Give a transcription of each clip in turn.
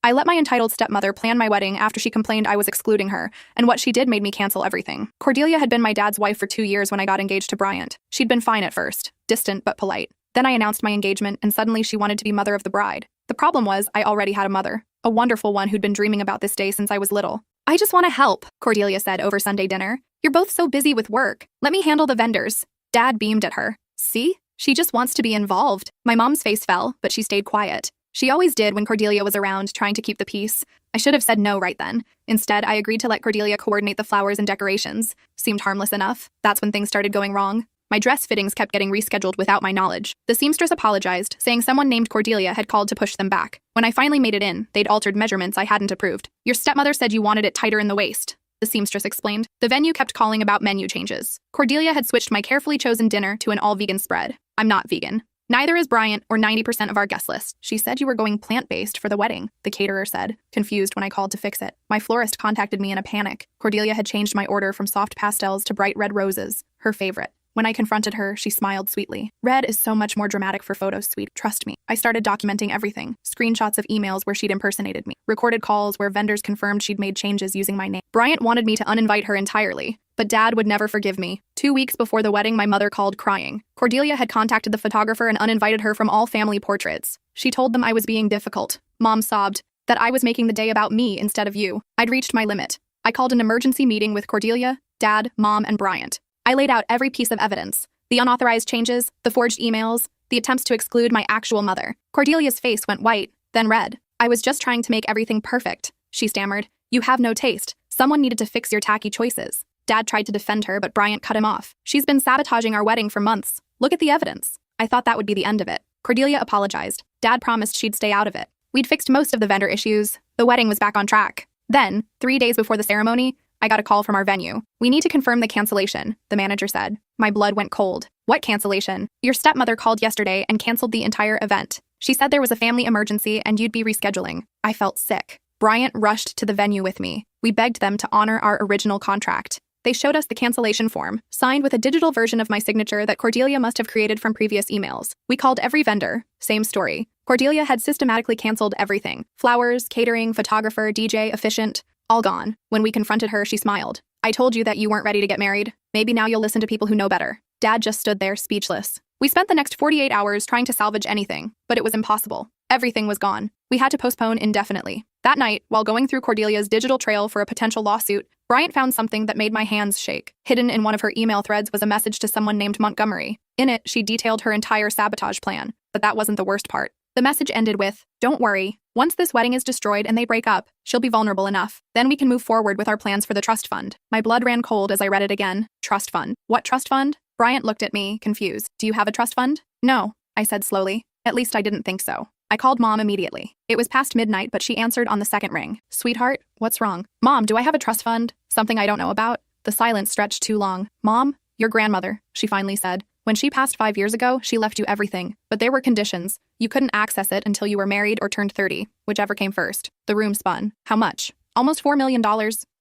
I let my entitled stepmother plan my wedding after she complained I was excluding her, and what she did made me cancel everything. Cordelia had been my dad's wife for 2 years when I got engaged to Bryant. She'd been fine at first, distant but polite. Then I announced my engagement, and suddenly she wanted to be mother of the bride. The problem was, I already had a mother, a wonderful one who'd been dreaming about this day since I was little. "I just want to help," Cordelia said over Sunday dinner. "You're both so busy with work. Let me handle the vendors." Dad beamed at her. "See? She just wants to be involved." My mom's face fell, but she stayed quiet. She always did when Cordelia was around, trying to keep the peace. I should have said no right then. Instead, I agreed to let Cordelia coordinate the flowers and decorations. Seemed harmless enough. That's when things started going wrong. My dress fittings kept getting rescheduled without my knowledge. The seamstress apologized, saying someone named Cordelia had called to push them back. When I finally made it in, they'd altered measurements I hadn't approved. "Your stepmother said you wanted it tighter in the waist," the seamstress explained. The venue kept calling about menu changes. Cordelia had switched my carefully chosen dinner to an all-vegan spread. I'm not vegan. Neither is Bryant or 90% of our guest list. "She said you were going plant-based for the wedding," the caterer said, confused when I called to fix it. My florist contacted me in a panic. Cordelia had changed my order from soft pastels to bright red roses, her favorite. When I confronted her, she smiled sweetly. "Red is so much more dramatic for photos, sweet. Trust me." I started documenting everything. Screenshots of emails where she'd impersonated me. Recorded calls where vendors confirmed she'd made changes using my name. Bryant wanted me to uninvite her entirely, but Dad would never forgive me. 2 weeks before the wedding, my mother called crying. Cordelia had contacted the photographer and uninvited her from all family portraits. She told them I was being difficult. Mom sobbed, that I was making the day about me instead of you. I'd reached my limit. I called an emergency meeting with Cordelia, Dad, Mom, and Bryant. I laid out every piece of evidence. The unauthorized changes, the forged emails, the attempts to exclude my actual mother. Cordelia's face went white, then red. "I was just trying to make everything perfect," she stammered. "You have no taste. Someone needed to fix your tacky choices." Dad tried to defend her, but Bryant cut him off. "She's been sabotaging our wedding for months. Look at the evidence." I thought that would be the end of it. Cordelia apologized. Dad promised she'd stay out of it. We'd fixed most of the vendor issues. The wedding was back on track. Then, 3 days before the ceremony, I got a call from our venue. "We need to confirm the cancellation," the manager said. My blood went cold. "What cancellation?" "Your stepmother called yesterday and canceled the entire event. She said there was a family emergency and you'd be rescheduling." I felt sick. Bryant rushed to the venue with me. We begged them to honor our original contract. They showed us the cancellation form, signed with a digital version of my signature that Cordelia must have created from previous emails. We called every vendor. Same story. Cordelia had systematically canceled everything. Flowers, catering, photographer, DJ, officiant. All gone. When we confronted her, she smiled. "I told you that you weren't ready to get married. Maybe now you'll listen to people who know better." Dad just stood there, speechless. We spent the next 48 hours trying to salvage anything, but it was impossible. Everything was gone. We had to postpone indefinitely. That night, while going through Cordelia's digital trail for a potential lawsuit, Bryant found something that made my hands shake. Hidden in one of her email threads was a message to someone named Montgomery. In it, she detailed her entire sabotage plan, but that wasn't the worst part. The message ended with, "Don't worry. Once this wedding is destroyed and they break up, she'll be vulnerable enough. Then we can move forward with our plans for the trust fund." My blood ran cold as I read it again. Trust fund. What trust fund? Bryant looked at me, confused. "Do you have a trust fund?" "No," I said slowly. "At least I didn't think so." I called Mom immediately. It was past midnight, but she answered on the second ring. "Sweetheart, what's wrong?" "Mom, do I have a trust fund? Something I don't know about?" The silence stretched too long. "Mom, your grandmother," she finally said. "When she passed 5 years ago, she left you everything. But there were conditions. You couldn't access it until you were married or turned 30, whichever came first." The room spun. "How much?" "Almost $4 million.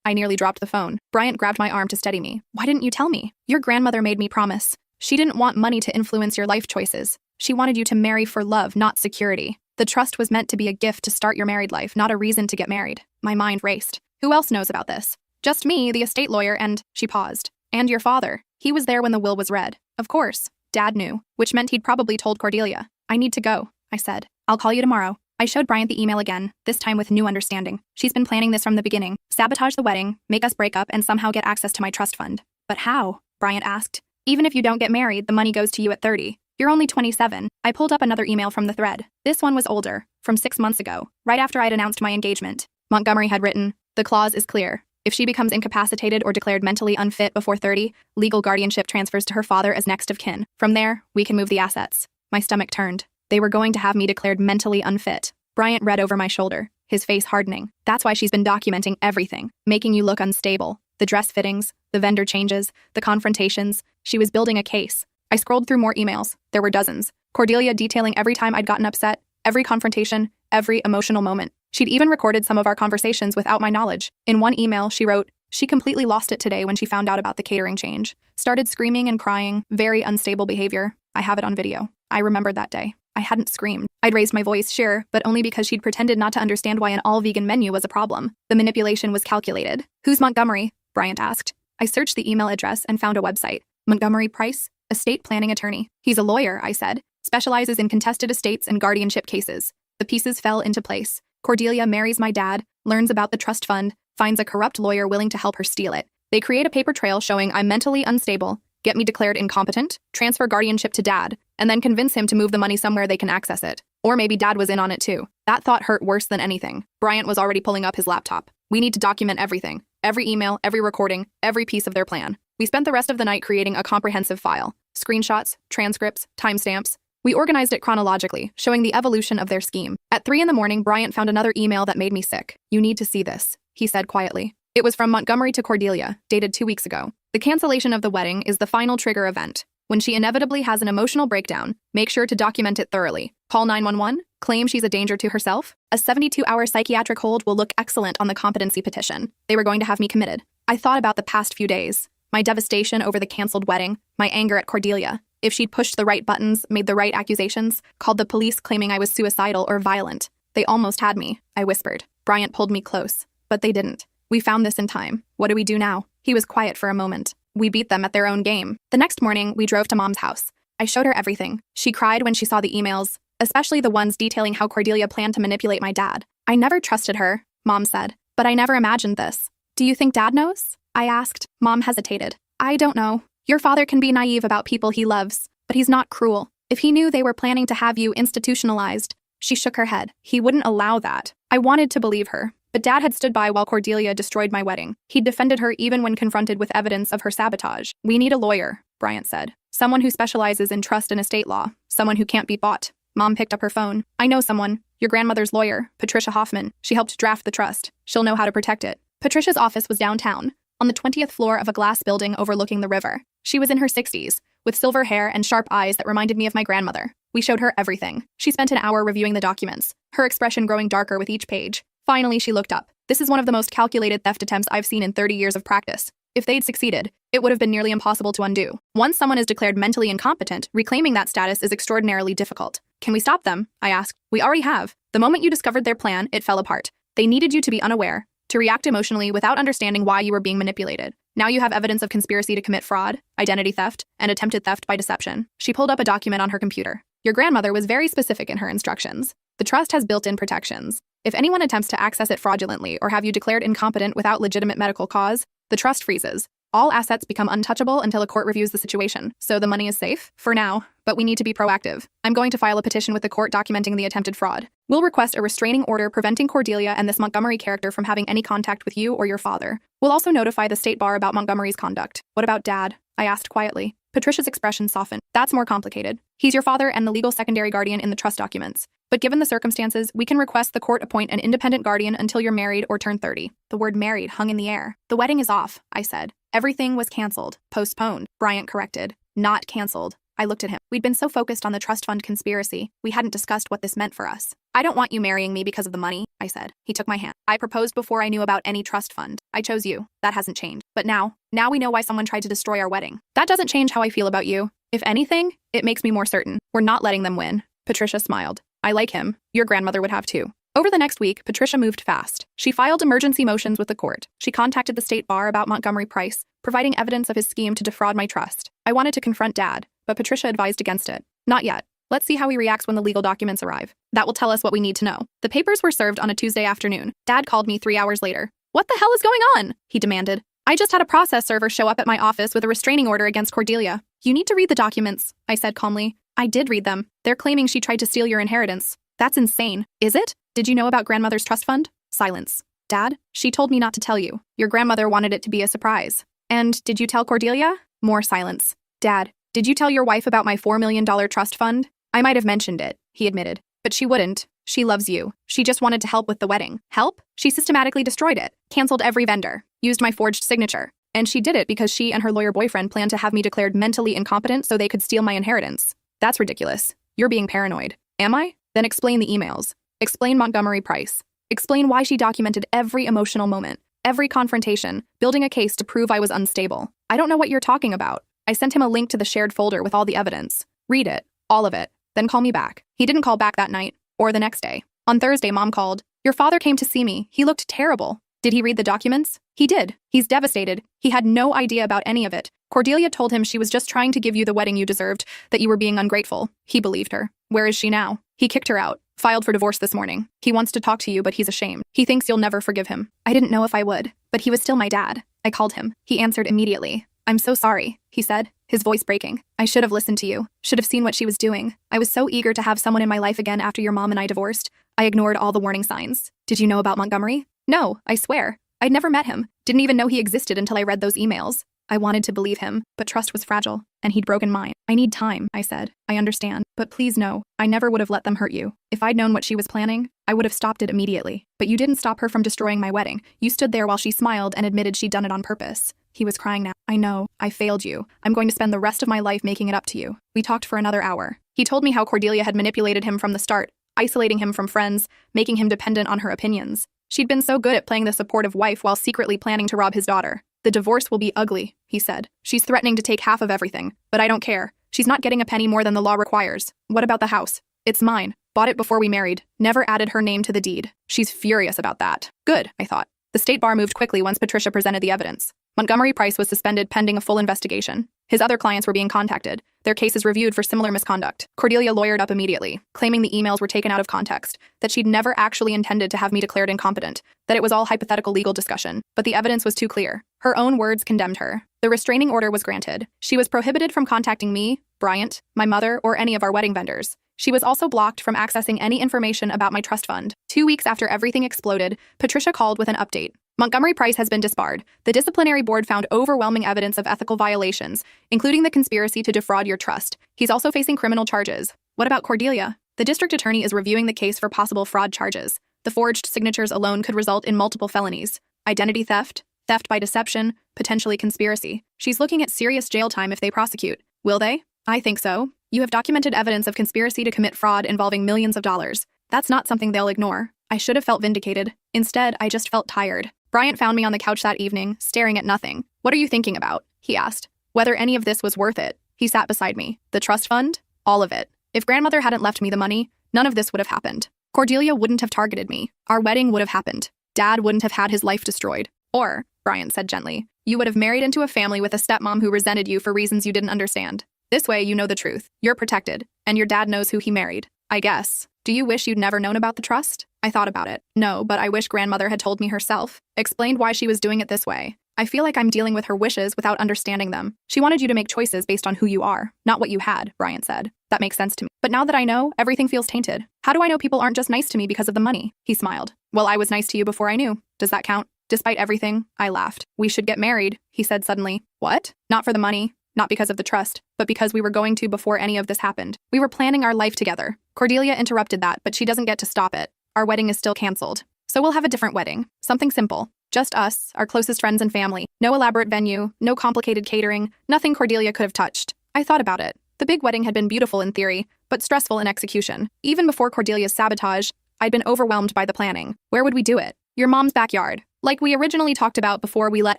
I nearly dropped the phone. Bryant grabbed my arm to steady me. "Why didn't you tell me? Your grandmother made me promise. She didn't want money to influence your life choices. She wanted you to marry for love, not security. The trust was meant to be a gift to start your married life, not a reason to get married." My mind raced. Who else knows about this? "Just me, the estate lawyer, and..." She paused. "And your father. He was there when the will was read." Of course. Dad knew, which meant he'd probably told Cordelia. "I need to go," I said. "I'll call you tomorrow." I showed Bryant the email again, this time with new understanding. She's been planning this from the beginning. Sabotage the wedding, make us break up, and somehow get access to my trust fund. "But how?" Bryant asked. "Even if you don't get married, the money goes to you at 30. You're only 27. I pulled up another email from the thread. This one was older, from 6 months ago, right after I'd announced my engagement. Montgomery had written, "The clause is clear. If she becomes incapacitated or declared mentally unfit before 30, legal guardianship transfers to her father as next of kin. From there, we can move the assets." My stomach turned. They were going to have me declared mentally unfit. Bryant read over my shoulder, his face hardening. "That's why she's been documenting everything, making you look unstable. The dress fittings, the vendor changes, the confrontations. She was building a case." I scrolled through more emails. There were dozens. Cordelia detailing every time I'd gotten upset, every confrontation, every emotional moment. She'd even recorded some of our conversations without my knowledge. In one email, she wrote, "She completely lost it today when she found out about the catering change. Started screaming and crying, very unstable behavior. I have it on video. I remembered that day. I hadn't screamed. I'd raised my voice, sure, but only because she'd pretended not to understand why an all-vegan menu was a problem. The manipulation was calculated. Who's Montgomery? Bryant asked. I searched the email address and found a website. Montgomery Price, estate planning attorney. He's a lawyer, I said. Specializes in contested estates and guardianship cases. The pieces fell into place. Cordelia marries my dad, learns about the trust fund, finds a corrupt lawyer willing to help her steal it. They create a paper trail showing I'm mentally unstable, get me declared incompetent, transfer guardianship to dad, and then convince him to move the money somewhere they can access it. Or maybe dad was in on it too. That thought hurt worse than anything. Bryant was already pulling up his laptop. We need to document everything. Every email, every recording, every piece of their plan. We spent the rest of the night creating a comprehensive file. Screenshots, transcripts, timestamps. We organized it chronologically, showing the evolution of their scheme. At 3 a.m, Bryant found another email that made me sick. You need to see this, he said quietly. It was from Montgomery to Cordelia, dated 2 weeks ago. The cancellation of the wedding is the final trigger event. When she inevitably has an emotional breakdown, make sure to document it thoroughly. Call 911, claim she's a danger to herself. A 72-hour psychiatric hold will look excellent on the competency petition. They were going to have me committed. I thought about the past few days. My devastation over the canceled wedding, my anger at Cordelia. If she'd pushed the right buttons, made the right accusations, called the police claiming I was suicidal or violent. They almost had me, I whispered. Bryant pulled me close, but they didn't. We found this in time. What do we do now? He was quiet for a moment. We beat them at their own game. The next morning, we drove to Mom's house. I showed her everything. She cried when she saw the emails, especially the ones detailing how Cordelia planned to manipulate my dad. I never trusted her, Mom said, but I never imagined this. Do you think Dad knows? I asked. Mom hesitated. I don't know. Your father can be naive about people he loves, but he's not cruel. If he knew they were planning to have you institutionalized, she shook her head. He wouldn't allow that. I wanted to believe her. But Dad had stood by while Cordelia destroyed my wedding. He'd defended her even when confronted with evidence of her sabotage. We need a lawyer, Bryant said. Someone who specializes in trust and estate law. Someone who can't be bought. Mom picked up her phone. I know someone. Your grandmother's lawyer, Patricia Hoffman. She helped draft the trust. She'll know how to protect it. Patricia's office was downtown, on the 20th floor of a glass building overlooking the river. She was in her 60s, with silver hair and sharp eyes that reminded me of my grandmother. We showed her everything. She spent an hour reviewing the documents, her expression growing darker with each page. Finally, she looked up. This is one of the most calculated theft attempts I've seen in 30 years of practice. If they'd succeeded, it would have been nearly impossible to undo. Once someone is declared mentally incompetent, reclaiming that status is extraordinarily difficult. Can we stop them? I asked. We already have. The moment you discovered their plan, it fell apart. They needed you to be unaware, to react emotionally without understanding why you were being manipulated. Now you have evidence of conspiracy to commit fraud, identity theft, and attempted theft by deception. She pulled up a document on her computer. Your grandmother was very specific in her instructions. The trust has built-in protections. If anyone attempts to access it fraudulently or have you declared incompetent without legitimate medical cause, the trust freezes. All assets become untouchable until a court reviews the situation. So the money is safe? For now. But we need to be proactive. I'm going to file a petition with the court documenting the attempted fraud. We'll request a restraining order preventing Cordelia and this Montgomery character from having any contact with you or your father. We'll also notify the state bar about Montgomery's conduct. What about Dad? I asked quietly. Patricia's expression softened. That's more complicated. He's your father and the legal secondary guardian in the trust documents. But given the circumstances, we can request the court appoint an independent guardian until you're married or turn 30. The word married hung in the air. The wedding is off, I said. Everything was canceled. Postponed, Bryant corrected. Not canceled. I looked at him. We'd been so focused on the trust fund conspiracy, we hadn't discussed what this meant for us. I don't want you marrying me because of the money, I said. He took my hand. I proposed before I knew about any trust fund. I chose you. That hasn't changed. But now we know why someone tried to destroy our wedding. That doesn't change how I feel about you. If anything, it makes me more certain. We're not letting them win. Patricia smiled. I like him. Your grandmother would have too. Over the next week, Patricia moved fast. She filed emergency motions with the court. She contacted the state bar about Montgomery Price, providing evidence of his scheme to defraud my trust. I wanted to confront Dad, but Patricia advised against it. Not yet. Let's see how he reacts when the legal documents arrive. That will tell us what we need to know. The papers were served on a Tuesday afternoon. Dad called me 3 hours later. What the hell is going on? He demanded. I just had a process server show up at my office with a restraining order against Cordelia. You need to read the documents, I said calmly. I did read them. They're claiming she tried to steal your inheritance. That's insane. Is it? Did you know about grandmother's trust fund? Silence. Dad, she told me not to tell you. Your grandmother wanted it to be a surprise. And did you tell Cordelia? More silence. Dad, did you tell your wife about my $4 million trust fund? I might have mentioned it, he admitted. But she wouldn't. She loves you. She just wanted to help with the wedding. Help? She systematically destroyed it, canceled every vendor, used my forged signature. And she did it because she and her lawyer boyfriend planned to have me declared mentally incompetent so they could steal my inheritance. That's ridiculous. You're being paranoid. Am I? Then explain the emails. Explain Montgomery Price. Explain why she documented every emotional moment, every confrontation, building a case to prove I was unstable. I don't know what you're talking about. I sent him a link to the shared folder with all the evidence. Read it. All of it. then call me back. He didn't call back that night, or the next day. On Thursday, Mom called. Your father came to see me. He looked terrible. Did he read the documents? He did. He's devastated. He had no idea about any of it. Cordelia told him she was just trying to give you the wedding you deserved, that you were being ungrateful. He believed her. Where is she now? He kicked her out. Filed for divorce this morning. He wants to talk to you, but he's ashamed. He thinks you'll never forgive him. I didn't know if I would, but he was still my dad. I called him. He answered immediately. I'm so sorry, he said, his voice breaking. I should have listened to you. Should have seen what she was doing. I was so eager to have someone in my life again after your mom and I divorced. I ignored all the warning signs. Did you know about Montgomery? No, I swear. I'd never met him. Didn't even know he existed until I read those emails. I wanted to believe him, but trust was fragile, and he'd broken mine. I need time, I said. I understand, but please know, I never would have let them hurt you. If I'd known what she was planning, I would have stopped it immediately. But you didn't stop her from destroying my wedding. You stood there while she smiled and admitted she'd done it on purpose. He was crying now. I know, I failed you. I'm going to spend the rest of my life making it up to you. We talked for another hour. He told me how Cordelia had manipulated him from the start, isolating him from friends, making him dependent on her opinions. She'd been so good at playing the supportive wife while secretly planning to rob his daughter. The divorce will be ugly, he said. She's threatening to take half of everything, but I don't care. She's not getting a penny more than the law requires. What about the house? It's mine. Bought it before we married. Never added her name to the deed. She's furious about that. Good, I thought. The state bar moved quickly once Patricia presented the evidence. Montgomery Price was suspended pending a full investigation. His other clients were being contacted, their cases reviewed for similar misconduct. Cordelia lawyered up immediately, claiming the emails were taken out of context, that she'd never actually intended to have me declared incompetent, that it was all hypothetical legal discussion. But the evidence was too clear. Her own words condemned her. The restraining order was granted. She was prohibited from contacting me, Bryant, my mother, or any of our wedding vendors. She was also blocked from accessing any information about my trust fund. 2 weeks after everything exploded, Patricia called with an update. Montgomery Price has been disbarred. The disciplinary board found overwhelming evidence of ethical violations, including the conspiracy to defraud your trust. He's also facing criminal charges. What about Cordelia? The district attorney is reviewing the case for possible fraud charges. The forged signatures alone could result in multiple felonies. Identity theft, theft by deception, potentially conspiracy. She's looking at serious jail time if they prosecute. Will they? I think so. You have documented evidence of conspiracy to commit fraud involving millions of dollars. That's not something they'll ignore. I should have felt vindicated. Instead, I just felt tired. Bryant found me on the couch that evening, staring at nothing. What are you thinking about? He asked. Whether any of this was worth it. He sat beside me. The trust fund? All of it. If grandmother hadn't left me the money, none of this would have happened. Cordelia wouldn't have targeted me. Our wedding would have happened. Dad wouldn't have had his life destroyed. Or, Bryant said gently, you would have married into a family with a stepmom who resented you for reasons you didn't understand. This way, you know the truth. You're protected, and your dad knows who he married. I guess. Do you wish you'd never known about the trust? I thought about it. No, but I wish grandmother had told me herself, explained why she was doing it this way. I feel like I'm dealing with her wishes without understanding them. She wanted you to make choices based on who you are, not what you had, Bryant said. That makes sense to me. But now that I know, everything feels tainted. How do I know people aren't just nice to me because of the money? He smiled. Well, I was nice to you before I knew. Does that count? Despite everything, I laughed. We should get married, he said suddenly. What? Not for the money. Not because of the trust, but because we were going to before any of this happened. We were planning our life together. Cordelia interrupted that, but she doesn't get to stop it. Our wedding is still canceled. So we'll have a different wedding. Something simple. Just us, our closest friends and family. No elaborate venue, no complicated catering, nothing Cordelia could have touched. I thought about it. The big wedding had been beautiful in theory, but stressful in execution. Even before Cordelia's sabotage, I'd been overwhelmed by the planning. Where would we do it? Your mom's backyard. Like we originally talked about before we let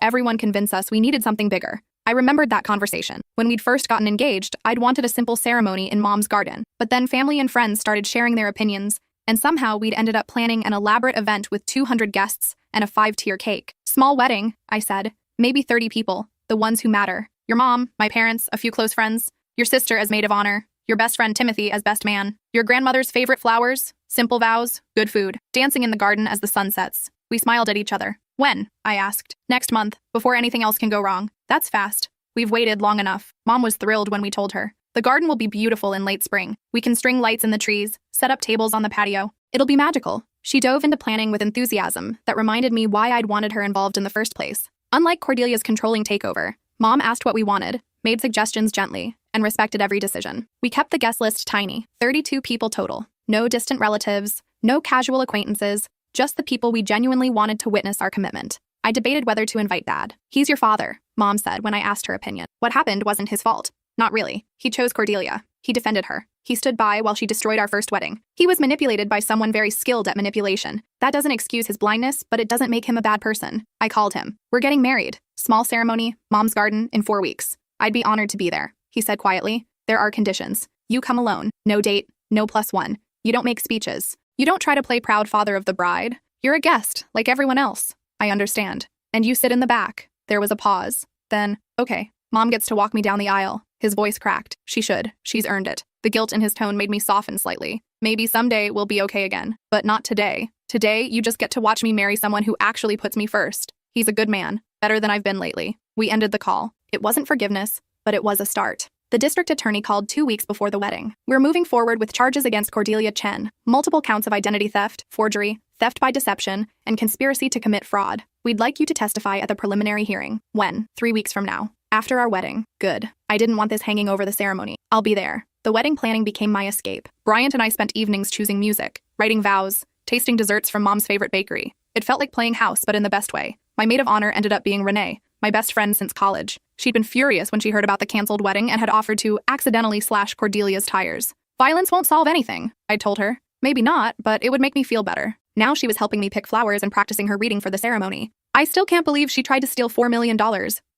everyone convince us we needed something bigger. I remembered that conversation. When we'd first gotten engaged, I'd wanted a simple ceremony in Mom's garden. But then family and friends started sharing their opinions, and somehow we'd ended up planning an elaborate event with 200 guests and a 5-tier cake. Small wedding, I said. Maybe 30 people, the ones who matter. Your mom, my parents, a few close friends, your sister as maid of honor, your best friend Timothy as best man, your grandmother's favorite flowers, simple vows, good food, dancing in the garden as the sun sets. We smiled at each other. When? I asked. Next month, before anything else can go wrong. That's fast. We've waited long enough. Mom was thrilled when we told her. The garden will be beautiful in late spring. We can string lights in the trees, set up tables on the patio. It'll be magical. She dove into planning with enthusiasm that reminded me why I'd wanted her involved in the first place. Unlike Cordelia's controlling takeover, Mom asked what we wanted, made suggestions gently, and respected every decision. We kept the guest list tiny, 32 people total. No distant relatives, no casual acquaintances, just the people we genuinely wanted to witness our commitment. I debated whether to invite Dad. He's your father, Mom said when I asked her opinion. What happened wasn't his fault. Not really. He chose Cordelia. He defended her. He stood by while she destroyed our first wedding. He was manipulated by someone very skilled at manipulation. That doesn't excuse his blindness, but it doesn't make him a bad person. I called him. We're getting married. Small ceremony, Mom's garden, in 4 weeks. I'd be honored to be there, he said quietly. There are conditions. You come alone. No date, no +1. You don't make speeches. You don't try to play proud father of the bride. You're a guest, like everyone else. I understand. And you sit in the back. There was a pause. Then, okay, Mom gets to walk me down the aisle. His voice cracked. She should. She's earned it. The guilt in his tone made me soften slightly. Maybe someday we'll be okay again. But not today. Today, you just get to watch me marry someone who actually puts me first. He's a good man. Better than I've been lately. We ended the call. It wasn't forgiveness, but it was a start. The district attorney called 2 weeks before the wedding. We're moving forward with charges against Cordelia Chen, multiple counts of identity theft, forgery, theft by deception, and conspiracy to commit fraud. We'd like you to testify at the preliminary hearing. When? 3 weeks from now. After our wedding. Good. I didn't want this hanging over the ceremony. I'll be there. The wedding planning became my escape. Bryant and I spent evenings choosing music, writing vows, tasting desserts from Mom's favorite bakery. It felt like playing house, but in the best way. My maid of honor ended up being Renee, my best friend since college. She'd been furious when she heard about the canceled wedding and had offered to accidentally slash Cordelia's tires. Violence won't solve anything, I told her. Maybe not, but it would make me feel better. Now she was helping me pick flowers and practicing her reading for the ceremony. I still can't believe she tried to steal $4 million,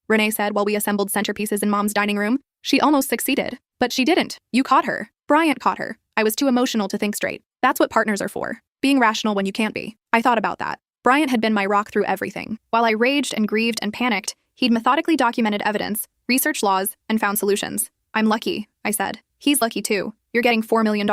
Renee said while we assembled centerpieces in Mom's dining room. She almost succeeded. But she didn't. You caught her. Bryant caught her. I was too emotional to think straight. That's what partners are for. Being rational when you can't be. I thought about that. Bryant had been my rock through everything. While I raged and grieved and panicked, he'd methodically documented evidence, researched laws, and found solutions. I'm lucky, I said. He's lucky too. You're getting $4 million.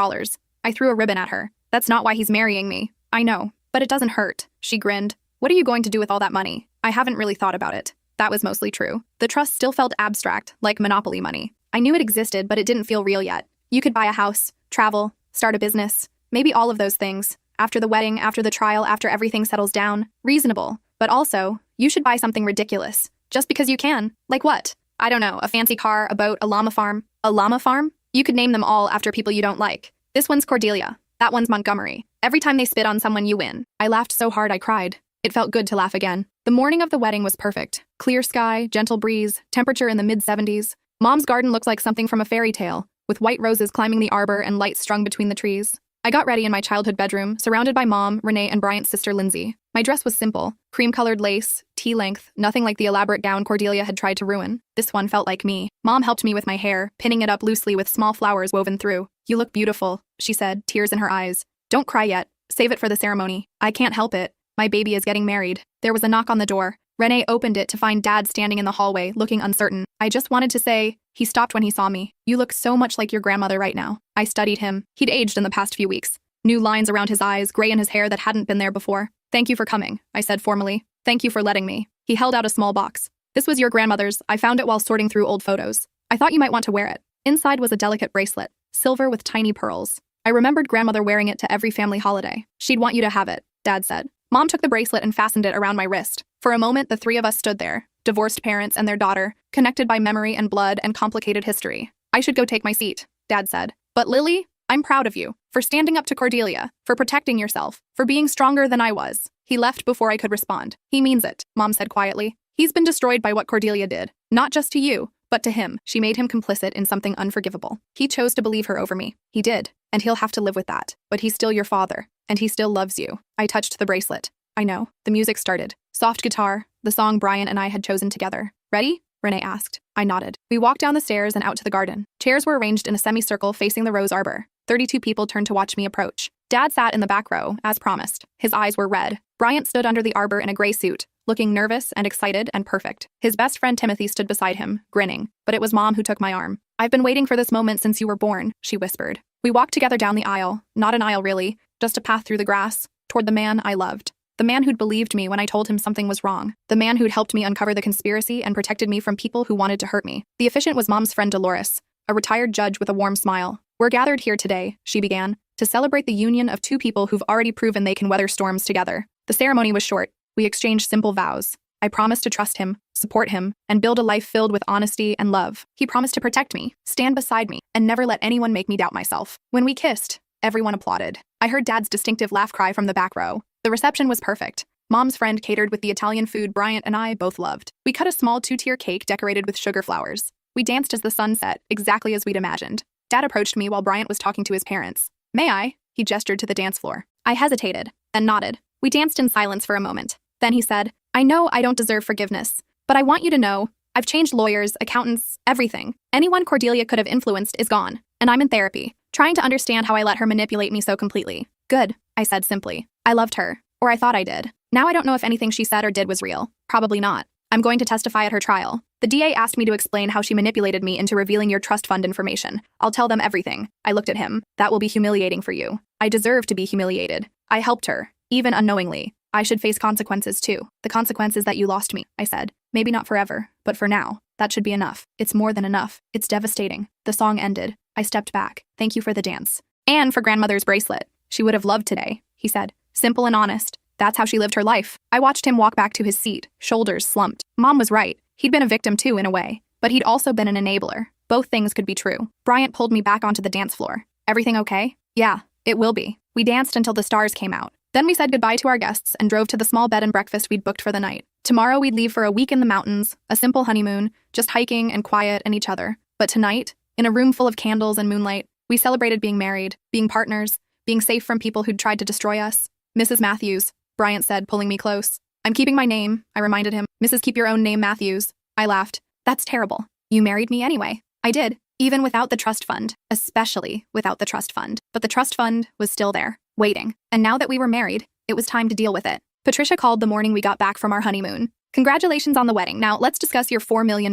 I threw a ribbon at her. That's not why he's marrying me. I know. But it doesn't hurt. She grinned. What are you going to do with all that money? I haven't really thought about it. That was mostly true. The trust still felt abstract, like Monopoly money. I knew it existed, but it didn't feel real yet. You could buy a house, travel, start a business, maybe all of those things. After the wedding, after the trial, after everything settles down. Reasonable. But also, you should buy something ridiculous. Just because you can. Like what? I don't know, a fancy car, a boat, a llama farm. A llama farm? You could name them all after people you don't like. This one's Cordelia. That one's Montgomery. Every time they spit on someone, you win. I laughed so hard I cried. It felt good to laugh again. The morning of the wedding was perfect. Clear sky, gentle breeze, temperature in the mid-70s. Mom's garden looked like something from a fairy tale, with white roses climbing the arbor and lights strung between the trees. I got ready in my childhood bedroom, surrounded by Mom, Renee, and Bryant's sister Lindsay. My dress was simple, cream-colored lace, tea-length, nothing like the elaborate gown Cordelia had tried to ruin. This one felt like me. Mom helped me with my hair, pinning it up loosely with small flowers woven through. You look beautiful, she said, tears in her eyes. Don't cry yet. Save it for the ceremony. I can't help it. My baby is getting married. There was a knock on the door. Renee opened it to find Dad standing in the hallway, looking uncertain. I just wanted to say, he stopped when he saw me. You look so much like your grandmother right now. I studied him. He'd aged in the past few weeks. New lines around his eyes, gray in his hair that hadn't been there before. Thank you for coming, I said formally. Thank you for letting me. He held out a small box. This was your grandmother's. I found it while sorting through old photos. I thought you might want to wear it. Inside was a delicate bracelet, silver with tiny pearls. I remembered grandmother wearing it to every family holiday. She'd want you to have it, Dad said. Mom took the bracelet and fastened it around my wrist. For a moment, the three of us stood there, divorced parents and their daughter, connected by memory and blood and complicated history. I should go take my seat, Dad said. But Lily, I'm proud of you, for standing up to Cordelia, for protecting yourself, for being stronger than I was. He left before I could respond. He means it, Mom said quietly. He's been destroyed by what Cordelia did. Not just to you, but to him. She made him complicit in something unforgivable. He chose to believe her over me. He did, and he'll have to live with that. But he's still your father, and he still loves you. I touched the bracelet. I know. The music started. Soft guitar, the song Bryant and I had chosen together. Ready? Renee asked. I nodded. We walked down the stairs and out to the garden. Chairs were arranged in a semicircle facing the rose arbor. 32 people turned to watch me approach. Dad sat in the back row, as promised. His eyes were red. Bryant stood under the arbor in a gray suit, looking nervous and excited and perfect. His best friend Timothy stood beside him, grinning. But it was Mom who took my arm. I've been waiting for this moment since you were born, she whispered. We walked together down the aisle. Not an aisle really, just a path through the grass, toward the man I loved. The man who'd believed me when I told him something was wrong. The man who'd helped me uncover the conspiracy and protected me from people who wanted to hurt me. The officiant was Mom's friend Dolores, a retired judge with a warm smile. We're gathered here today, she began, to celebrate the union of two people who've already proven they can weather storms together. The ceremony was short. We exchanged simple vows. I promised to trust him, support him, and build a life filled with honesty and love. He promised to protect me, stand beside me, and never let anyone make me doubt myself. When we kissed, everyone applauded. I heard Dad's distinctive laugh cry from the back row. The reception was perfect. Mom's friend catered with the Italian food Bryant and I both loved. We cut a small 2-tier cake decorated with sugar flowers. We danced as the sun set, exactly as we'd imagined. Dad approached me while Bryant was talking to his parents. May I? He gestured to the dance floor. I hesitated, then nodded. We danced in silence for a moment. Then he said, I know I don't deserve forgiveness, but I want you to know, I've changed lawyers, accountants, everything. Anyone Cordelia could have influenced is gone. And I'm in therapy, trying to understand how I let her manipulate me so completely. Good, I said simply. I loved her. Or I thought I did. Now I don't know if anything she said or did was real. Probably not. I'm going to testify at her trial. The DA asked me to explain how she manipulated me into revealing your trust fund information. I'll tell them everything. I looked at him. That will be humiliating for you. I deserve to be humiliated. I helped her, even unknowingly. I should face consequences too. The consequences that you lost me, I said. Maybe not forever, but for now. That should be enough. It's more than enough. It's devastating. The song ended. I stepped back. Thank you for the dance. And for grandmother's bracelet. She would have loved today, he said. Simple and honest. That's how she lived her life. I watched him walk back to his seat, shoulders slumped. Mom was right. He'd been a victim too, in a way. But he'd also been an enabler. Both things could be true. Bryant pulled me back onto the dance floor. Everything okay? Yeah, it will be. We danced until the stars came out. Then we said goodbye to our guests and drove to the small bed and breakfast we'd booked for the night. Tomorrow we'd leave for a week in the mountains, a simple honeymoon, just hiking and quiet and each other. But tonight, in a room full of candles and moonlight, we celebrated being married, being partners, being safe from people who'd tried to destroy us. Mrs. Matthews, Bryant said, pulling me close. I'm keeping my name, I reminded him. Mrs. Keep your own name Matthews. I laughed. That's terrible. You married me anyway. I did, even without the trust fund, especially without the trust fund. But the trust fund was still there, waiting. And now that we were married, it was time to deal with it. Patricia called the morning we got back from our honeymoon. Congratulations on the wedding. Now let's discuss your $4 million.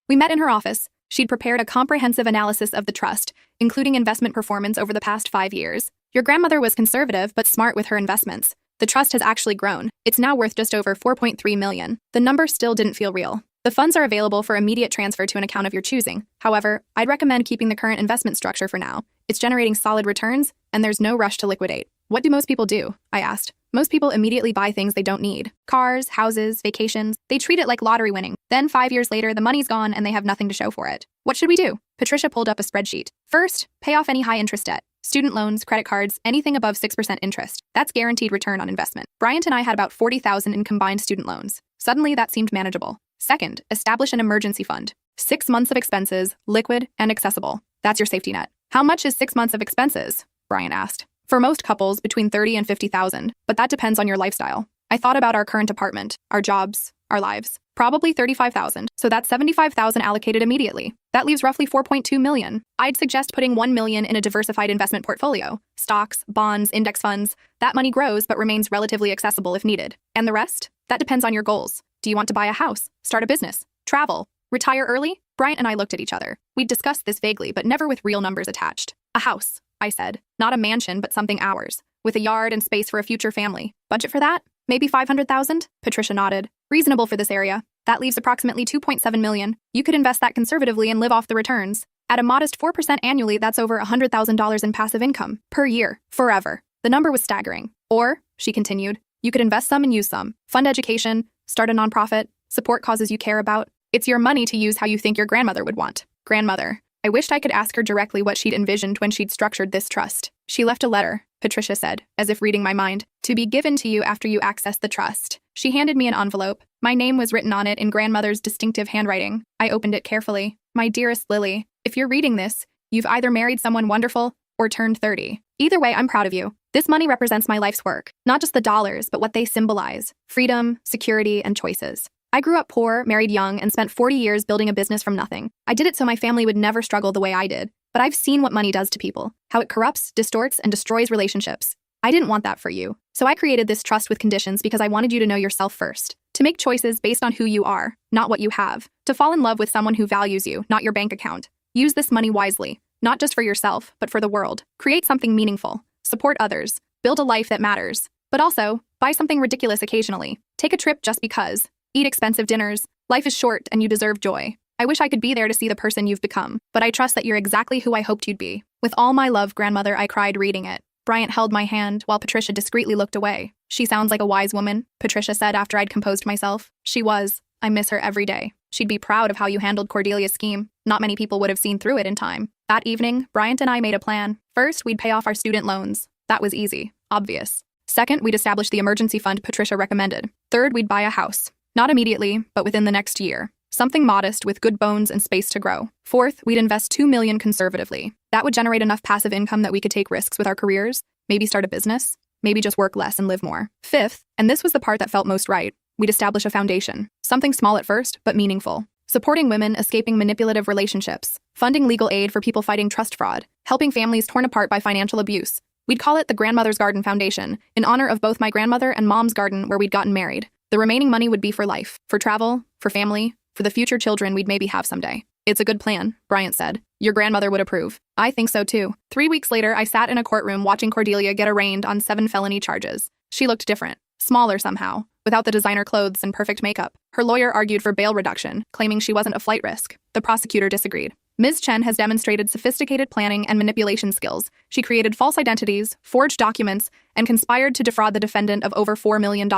We met in her office. She'd prepared a comprehensive analysis of the trust, including investment performance over the past 5 years. Your grandmother was conservative but smart with her investments. The trust has actually grown. It's now worth just over $4.3 million. The number still didn't feel real. The funds are available for immediate transfer to an account of your choosing. However, I'd recommend keeping the current investment structure for now. It's generating solid returns, and there's no rush to liquidate. What do most people do? I asked. Most people immediately buy things they don't need. Cars, houses, vacations. They treat it like lottery winning. Then 5 years later, the money's gone and they have nothing to show for it. What should we do? Patricia pulled up a spreadsheet. First, pay off any high-interest debt. Student loans, credit cards, anything above 6% interest. That's guaranteed return on investment. Bryant and I had about $40,000 in combined student loans. Suddenly, that seemed manageable. Second, establish an emergency fund. 6 months of expenses, liquid and accessible. That's your safety net. How much is 6 months of expenses? Bryant asked. For most couples, between $30,000 and $50,000, but that depends on your lifestyle. I thought about our current apartment, our jobs, our lives. Probably $35,000, so that's $75,000 allocated immediately. That leaves roughly $4.2 million. I'd suggest putting $1 million in a diversified investment portfolio. Stocks, bonds, index funds. That money grows but remains relatively accessible if needed. And the rest? That depends on your goals. Do you want to buy a house, start a business, travel, retire early? Bryant and I looked at each other. We'd discussed this vaguely, but never with real numbers attached. A house, I said. Not a mansion, but something ours, with a yard and space for a future family. Budget for that? Maybe $500,000? Patricia nodded. Reasonable for this area. That leaves approximately $2.7 million. You could invest that conservatively and live off the returns. At a modest 4% annually, that's over $100,000 in passive income per year, forever. The number was staggering. Or, she continued, you could invest some and use some. Fund education, start a nonprofit, support causes you care about. It's your money to use how you think your grandmother would want. Grandmother. I wished I could ask her directly what she'd envisioned when she'd structured this trust. She left a letter, Patricia said, as if reading my mind, to be given to you after you access the trust. She handed me an envelope. My name was written on it in grandmother's distinctive handwriting. I opened it carefully. My dearest Lily, if you're reading this, you've either married someone wonderful or turned 30. Either way, I'm proud of you. This money represents my life's work, not just the dollars, but what they symbolize: freedom, security, and choices. I grew up poor, married young, and spent 40 years building a business from nothing. I did it so my family would never struggle the way I did. But I've seen what money does to people, how it corrupts, distorts, and destroys relationships. I didn't want that for you. So I created this trust with conditions because I wanted you to know yourself first. To make choices based on who you are, not what you have. To fall in love with someone who values you, not your bank account. Use this money wisely, not just for yourself, but for the world. Create something meaningful. Support others. Build a life that matters. But also, buy something ridiculous occasionally. Take a trip just because. Eat expensive dinners. Life is short and you deserve joy. I wish I could be there to see the person you've become, but I trust that you're exactly who I hoped you'd be. With all my love, grandmother, I cried reading it. Bryant held my hand while Patricia discreetly looked away. She sounds like a wise woman, Patricia said after I'd composed myself. She was. I miss her every day. She'd be proud of how you handled Cordelia's scheme. Not many people would have seen through it in time. That evening, Bryant and I made a plan. First, we'd pay off our student loans. That was easy, obvious. Second, we'd establish the emergency fund Patricia recommended. Third, we'd buy a house. Not immediately, but within the next year. Something modest with good bones and space to grow. Fourth, we'd invest $2 million conservatively. That would generate enough passive income that we could take risks with our careers, maybe start a business, maybe just work less and live more. Fifth, and this was the part that felt most right, we'd establish a foundation. Something small at first, but meaningful. supporting women escaping manipulative relationships, funding legal aid for people fighting trust fraud, helping families torn apart by financial abuse. We'd call it the Grandmother's Garden Foundation, in honor of both my grandmother and Mom's garden where we'd gotten married. The remaining money would be for life, for travel, for family, for the future children we'd maybe have someday. It's a good plan, Bryant said. Your grandmother would approve. I think so too. 3 weeks later, I sat in a courtroom watching Cordelia get arraigned on 7 felony charges. She looked different, smaller somehow, without the designer clothes and perfect makeup. Her lawyer argued for bail reduction, claiming she wasn't a flight risk. The prosecutor disagreed. Ms. Chen has demonstrated sophisticated planning and manipulation skills. She created false identities, forged documents, and conspired to defraud the defendant of over $4 million.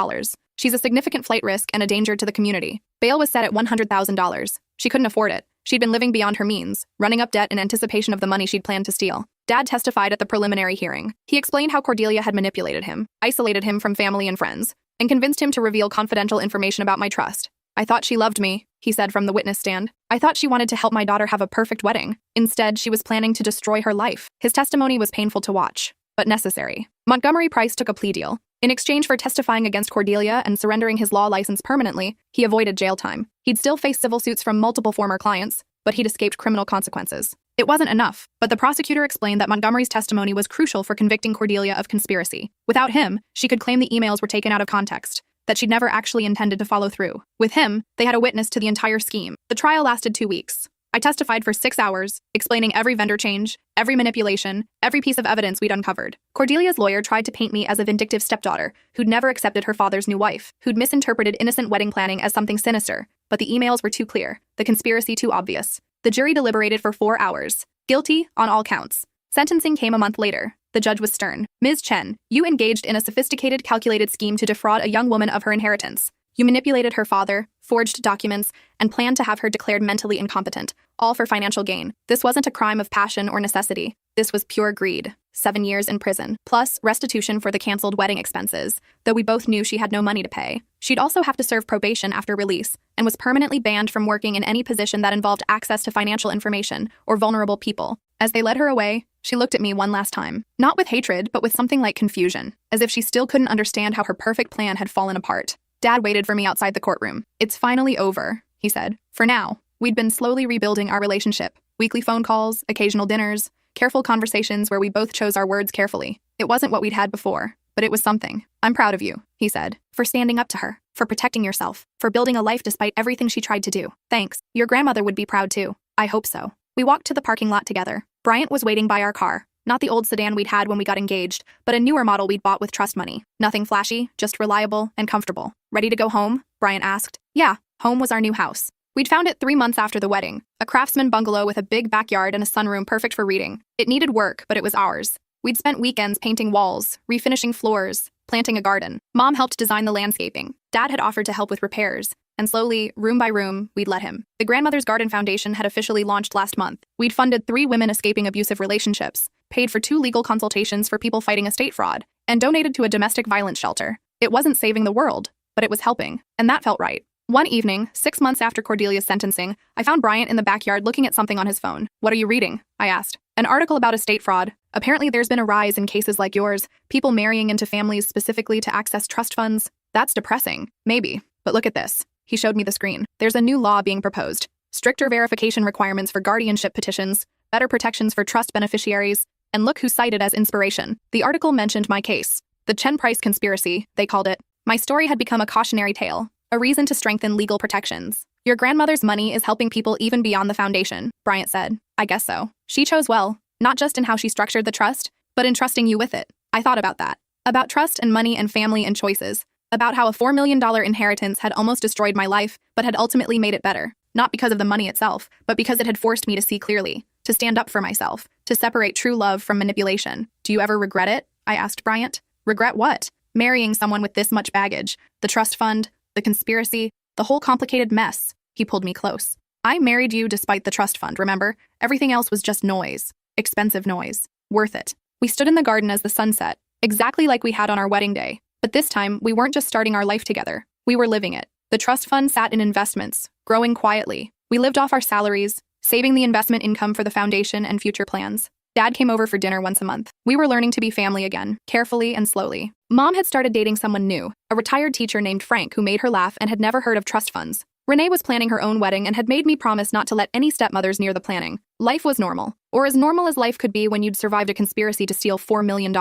She's a significant flight risk and a danger to the community. Bail was set at $100,000. She couldn't afford it. She'd been living beyond her means, running up debt in anticipation of the money she'd planned to steal. Dad testified at the preliminary hearing. He explained how Cordelia had manipulated him, isolated him from family and friends, and convinced him to reveal confidential information about my trust. I thought she loved me, he said from the witness stand. I thought she wanted to help my daughter have a perfect wedding. Instead, she was planning to destroy her life. His testimony was painful to watch, but necessary. Montgomery Price took a plea deal. In exchange for testifying against Cordelia and surrendering his law license permanently, he avoided jail time. He'd still face civil suits from multiple former clients, but he'd escaped criminal consequences. It wasn't enough, but the prosecutor explained that Montgomery's testimony was crucial for convicting Cordelia of conspiracy. Without him, she could claim the emails were taken out of context, that she'd never actually intended to follow through. With him, they had a witness to the entire scheme. The trial lasted 2 weeks. I testified for 6 hours, explaining every vendor change, every manipulation, every piece of evidence we'd uncovered. Cordelia's lawyer tried to paint me as a vindictive stepdaughter who'd never accepted her father's new wife, who'd misinterpreted innocent wedding planning as something sinister. But the emails were too clear, the conspiracy too obvious. The jury deliberated for 4 hours. Guilty on all counts. Sentencing came a month later. The judge was stern. Ms. Chen, you engaged in a sophisticated, calculated scheme to defraud a young woman of her inheritance. You manipulated her father, forged documents, and planned to have her declared mentally incompetent, all for financial gain. This wasn't a crime of passion or necessity. This was pure greed. 7 years in prison, plus restitution for the canceled wedding expenses, though we both knew she had no money to pay. She'd also have to serve probation after release, and was permanently banned from working in any position that involved access to financial information or vulnerable people. As they led her away, she looked at me one last time, not with hatred, but with something like confusion, as if she still couldn't understand how her perfect plan had fallen apart. Dad waited for me outside the courtroom. It's finally over, he said. For now, we'd been slowly rebuilding our relationship. Weekly phone calls, occasional dinners, careful conversations where we both chose our words carefully. It wasn't what we'd had before, but it was something. I'm proud of you, he said, for standing up to her, for protecting yourself, for building a life despite everything she tried to do. Thanks. Your grandmother would be proud too. I hope so. We walked to the parking lot together. Bryant was waiting by our car. Not the old sedan we'd had when we got engaged, but a newer model we'd bought with trust money. Nothing flashy, just reliable and comfortable. Ready to go home? Bryant asked. Yeah, home was our new house. We'd found it 3 months after the wedding, a craftsman bungalow with a big backyard and a sunroom perfect for reading. It needed work, but it was ours. We'd spent weekends painting walls, refinishing floors, planting a garden. Mom helped design the landscaping. Dad had offered to help with repairs, and slowly, room by room, we'd let him. The Grandmother's Garden Foundation had officially launched last month. We'd funded 3 women escaping abusive relationships, paid for 2 legal consultations for people fighting estate fraud, and donated to a domestic violence shelter. It wasn't saving the world, but it was helping, and that felt right. One evening, 6 months after Cordelia's sentencing, I found Bryant in the backyard looking at something on his phone. What are you reading? I asked. An article about estate fraud. Apparently there's been a rise in cases like yours, people marrying into families specifically to access trust funds. That's depressing. Maybe. But look at this. He showed me the screen. There's a new law being proposed. Stricter verification requirements for guardianship petitions, better protections for trust beneficiaries, and look who's cited as inspiration. The article mentioned my case. The Chen Price conspiracy, they called it. My story had become a cautionary tale, a reason to strengthen legal protections. Your grandmother's money is helping people even beyond the foundation, Bryant said. I guess so. She chose well, not just in how she structured the trust, but in trusting you with it. I thought about that. About trust and money and family and choices. About how a $4 million inheritance had almost destroyed my life, but had ultimately made it better. Not because of the money itself, but because it had forced me to see clearly, to stand up for myself, to separate true love from manipulation. Do you ever regret it? I asked Bryant. Regret what? Marrying someone with this much baggage. The trust fund, the conspiracy, the whole complicated mess. He pulled me close. I married you despite the trust fund, remember? Everything else was just noise. Expensive noise. Worth it. We stood in the garden as the sun set, exactly like we had on our wedding day. But this time, we weren't just starting our life together. We were living it. The trust fund sat in investments, growing quietly. We lived off our salaries, saving the investment income for the foundation and future plans. Dad came over for dinner once a month. We were learning to be family again, carefully and slowly. Mom had started dating someone new, a retired teacher named Frank who made her laugh and had never heard of trust funds. Renee was planning her own wedding and had made me promise not to let any stepmothers near the planning. Life was normal, or as normal as life could be when you'd survived a conspiracy to steal $4 million.